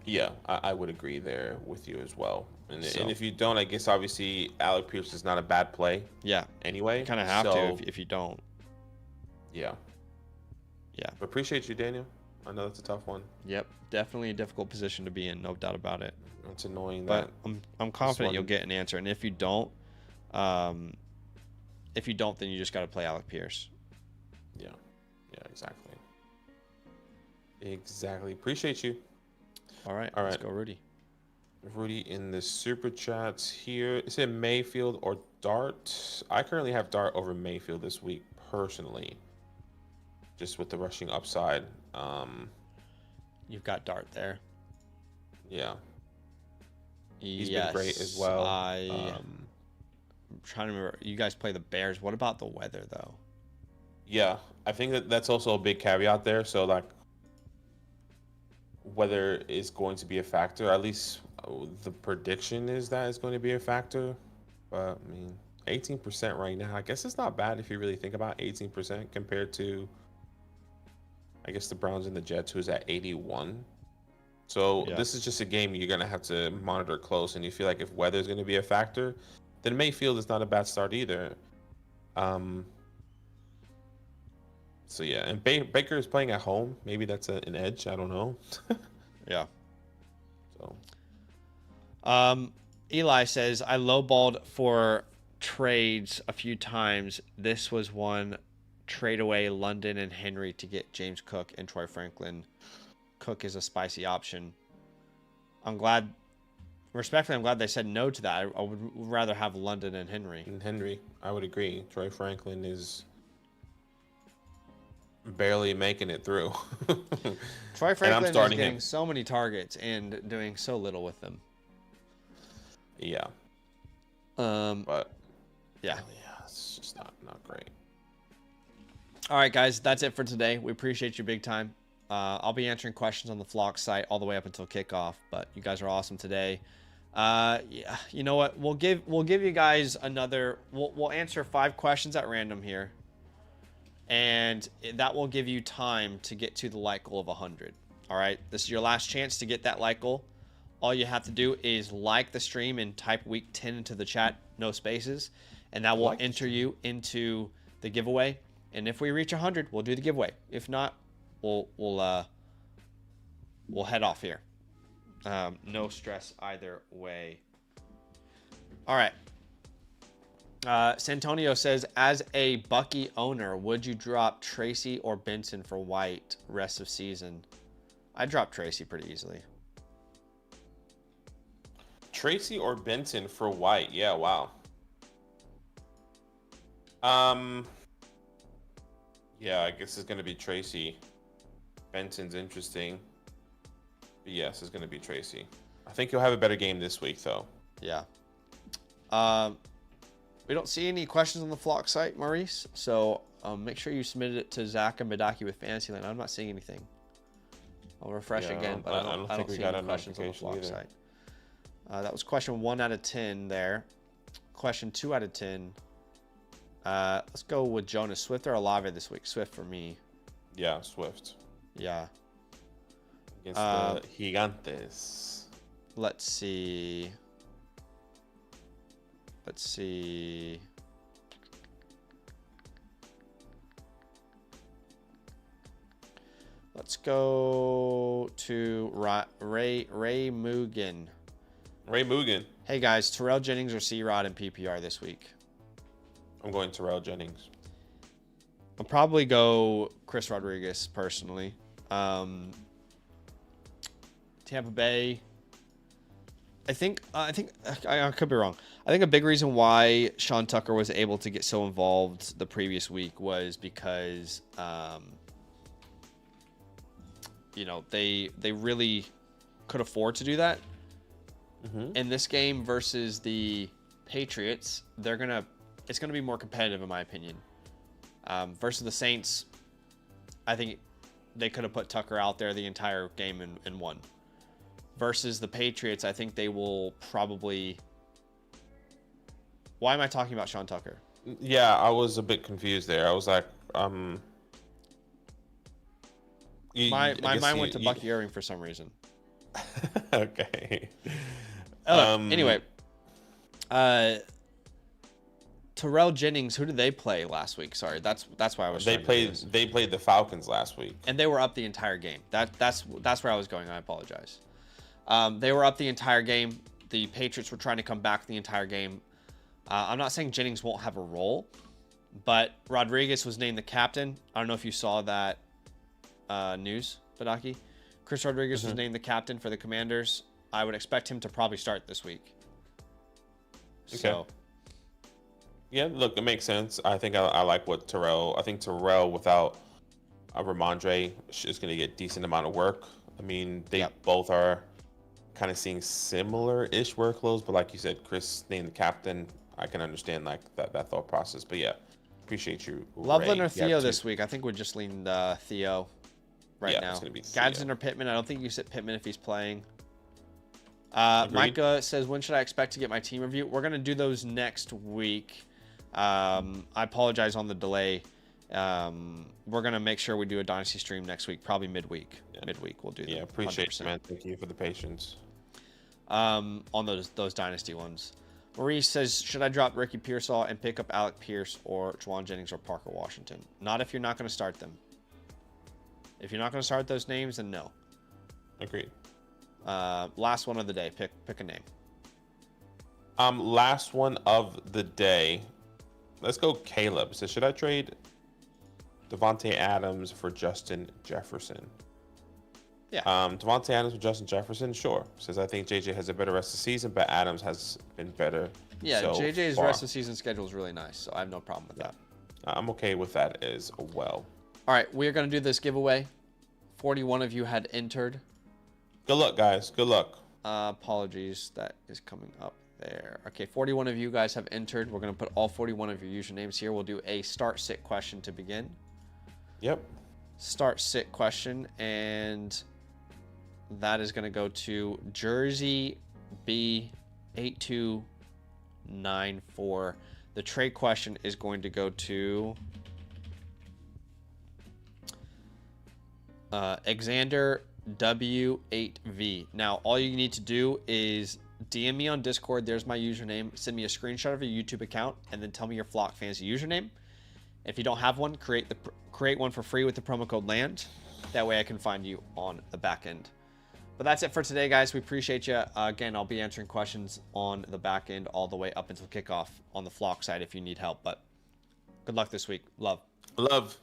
Yeah, I would agree there with you as well. And if you don't, I guess obviously Alec Pierce is not a bad play. Yeah. Anyway. You kind of have to if you don't. Yeah. Yeah. But appreciate you, Daniel. I know that's a tough one. Yep. Definitely a difficult position to be in. No doubt about it. It's annoying but I'm confident you'll get an answer. And if you don't, then you just got to play Alec Pierce. Yeah. Yeah, exactly. Exactly. Appreciate you. All right. Let's go, Rudy. Rudy in the super chats here. Is it Mayfield or Dart? I currently have Dart over Mayfield this week, personally. Just with the rushing upside. You've got Dart there. Yeah. He's been great as well. I'm trying to remember. You guys play the Bears. What about the weather, though? Yeah. I think that's also a big caveat there. So, like, weather is going to be a factor. At least the prediction is that it's going to be a factor. But, I mean, 18% right now. I guess it's not bad if you really think about 18% compared to, I guess, the Browns and the Jets, who's at 81. So this is just a game you're going to have to monitor close. And you feel like if weather is going to be a factor, then Mayfield is not a bad start either. So, yeah. And Baker is playing at home. Maybe that's an edge. I don't know. Yeah. So. Eli says, I lowballed for trades a few times. This was one. Trade away London and Henry to get James Cook and Troy Franklin. Cook is a spicy option. Respectfully, I'm glad they said no to that. I would rather have London and Henry. I would agree. Troy Franklin is barely making it through. Troy Franklin is getting so many targets and doing so little with them. Yeah. But yeah, it's just not great. All right, guys, that's it for today. We appreciate you big time. I'll be answering questions on the Flock site all the way up until kickoff, but you guys are awesome today. Yeah, you know what? We'll give you guys another. We'll answer 5 questions at random here, and that will give you time to get to the like goal of 100. All right, this is your last chance to get that like goal. All you have to do is like the stream and type week 10 into the chat, no spaces, and that will enter you into the giveaway. And if we reach 100, we'll do the giveaway. If not, we'll head off here. No stress either way. All right. Santonio says, as a Bucky owner, would you drop Tracy or Benson for White rest of season? I'd drop Tracy pretty easily. Tracy or Benson for White? Yeah, wow. Yeah, I guess it's gonna be Tracy. Benson's interesting. But yes, it's gonna be Tracy. I think he'll have a better game this week, though. Yeah. We don't see any questions on the Flock site, Maurice. So make sure you submit it to Zach and Badaki with Fantasyland. I'm not seeing anything. I'll refresh again, but I don't see any questions on the Flock site. That was question 1 out of 10 there. Question 2 out of 10. Let's go with Jonas. Swift or Olave this week? Swift for me. Yeah, Swift. Yeah. Against the Gigantes. Let's see. Let's go to Ray Mugen. Ray Mugen. Hey guys, Terrell Jennings or C-Rod in PPR this week? I'm going Terrell Jennings. I'll probably go Chris Rodriguez personally. Tampa Bay. I think I could be wrong. I think a big reason why Sean Tucker was able to get so involved the previous week was because they really could afford to do that. Mm-hmm. In this game versus the Patriots, it's gonna be more competitive in my opinion. Versus the Saints, I think they could have put Tucker out there the entire game and won. Versus the Patriots, I think they will probably... Why am I talking about Sean Tucker? Yeah, I was a bit confused there. I was like, my mind went to Bucky Irving for some reason. Okay. Anyway, Terrell Jennings, who did they play last week? Sorry, that's why I was. They played the Falcons last week, and they were up the entire game. That's where I was going. I apologize. They were up the entire game. The Patriots were trying to come back the entire game. I'm not saying Jennings won't have a role, but Rodriguez was named the captain. I don't know if you saw that news, Badaki. Chris Rodriguez was named the captain for the Commanders. I would expect him to probably start this week. Okay. So. Yeah, look, it makes sense. I think I like what Terrell. I think Terrell without Ramondre is going to get a decent amount of work. I mean, they both are kind of seeing similar-ish workloads, but like you said, Chris named the captain. I can understand like that thought process. But yeah, appreciate you. Loveland or Theo this week? I think we just leaned Theo right now. It's gonna be Theo. Gadsden or Pittman? I don't think you sit Pittman if he's playing. Micah says, when should I expect to get my team review? We're going to do those next week. I apologize on the delay. We're going to make sure we do a Dynasty stream next week, probably midweek. Yeah. Midweek we'll do that. Yeah, appreciate it, man. Thank you for the patience. On those Dynasty ones. Maurice says, should I drop Ricky Pearsall and pick up Alec Pierce or Juwan Jennings or Parker Washington? Not if you're not going to start them. If you're not going to start those names, then no. Agreed. Last one of the day. Pick a name. Last one of the day. Let's go Caleb. So should I trade Devontae Adams for Justin Jefferson? Yeah. Devontae Adams for Justin Jefferson? Sure. Says I think JJ has a better rest of the season, but Adams has been better. Yeah, so JJ's far. Rest of season schedule is really nice, so I have no problem with that. I'm okay with that as well. All right, we're going to do this giveaway. 41 of you had entered. Good luck, guys. Good luck. Apologies. That is coming up there. Okay, 41 of you guys have entered. We're going to put all 41 of your usernames here. We'll do a start-sit question to begin. Yep. Start-sit question, and that is going to go to Jersey B8294. The trade question is going to go to Xander W8V. Now, all you need to do is DM me on Discord. There's my username. Send me a screenshot of your YouTube account, and then tell me your Flock Fantasy username. If you don't have one, create one for free with the promo code LAND. That way I can find you on the back end. But that's it for today, guys. We appreciate you. Again, I'll be answering questions on the back end all the way up until kickoff on the flock side if you need help. But good luck this week. Love. Love.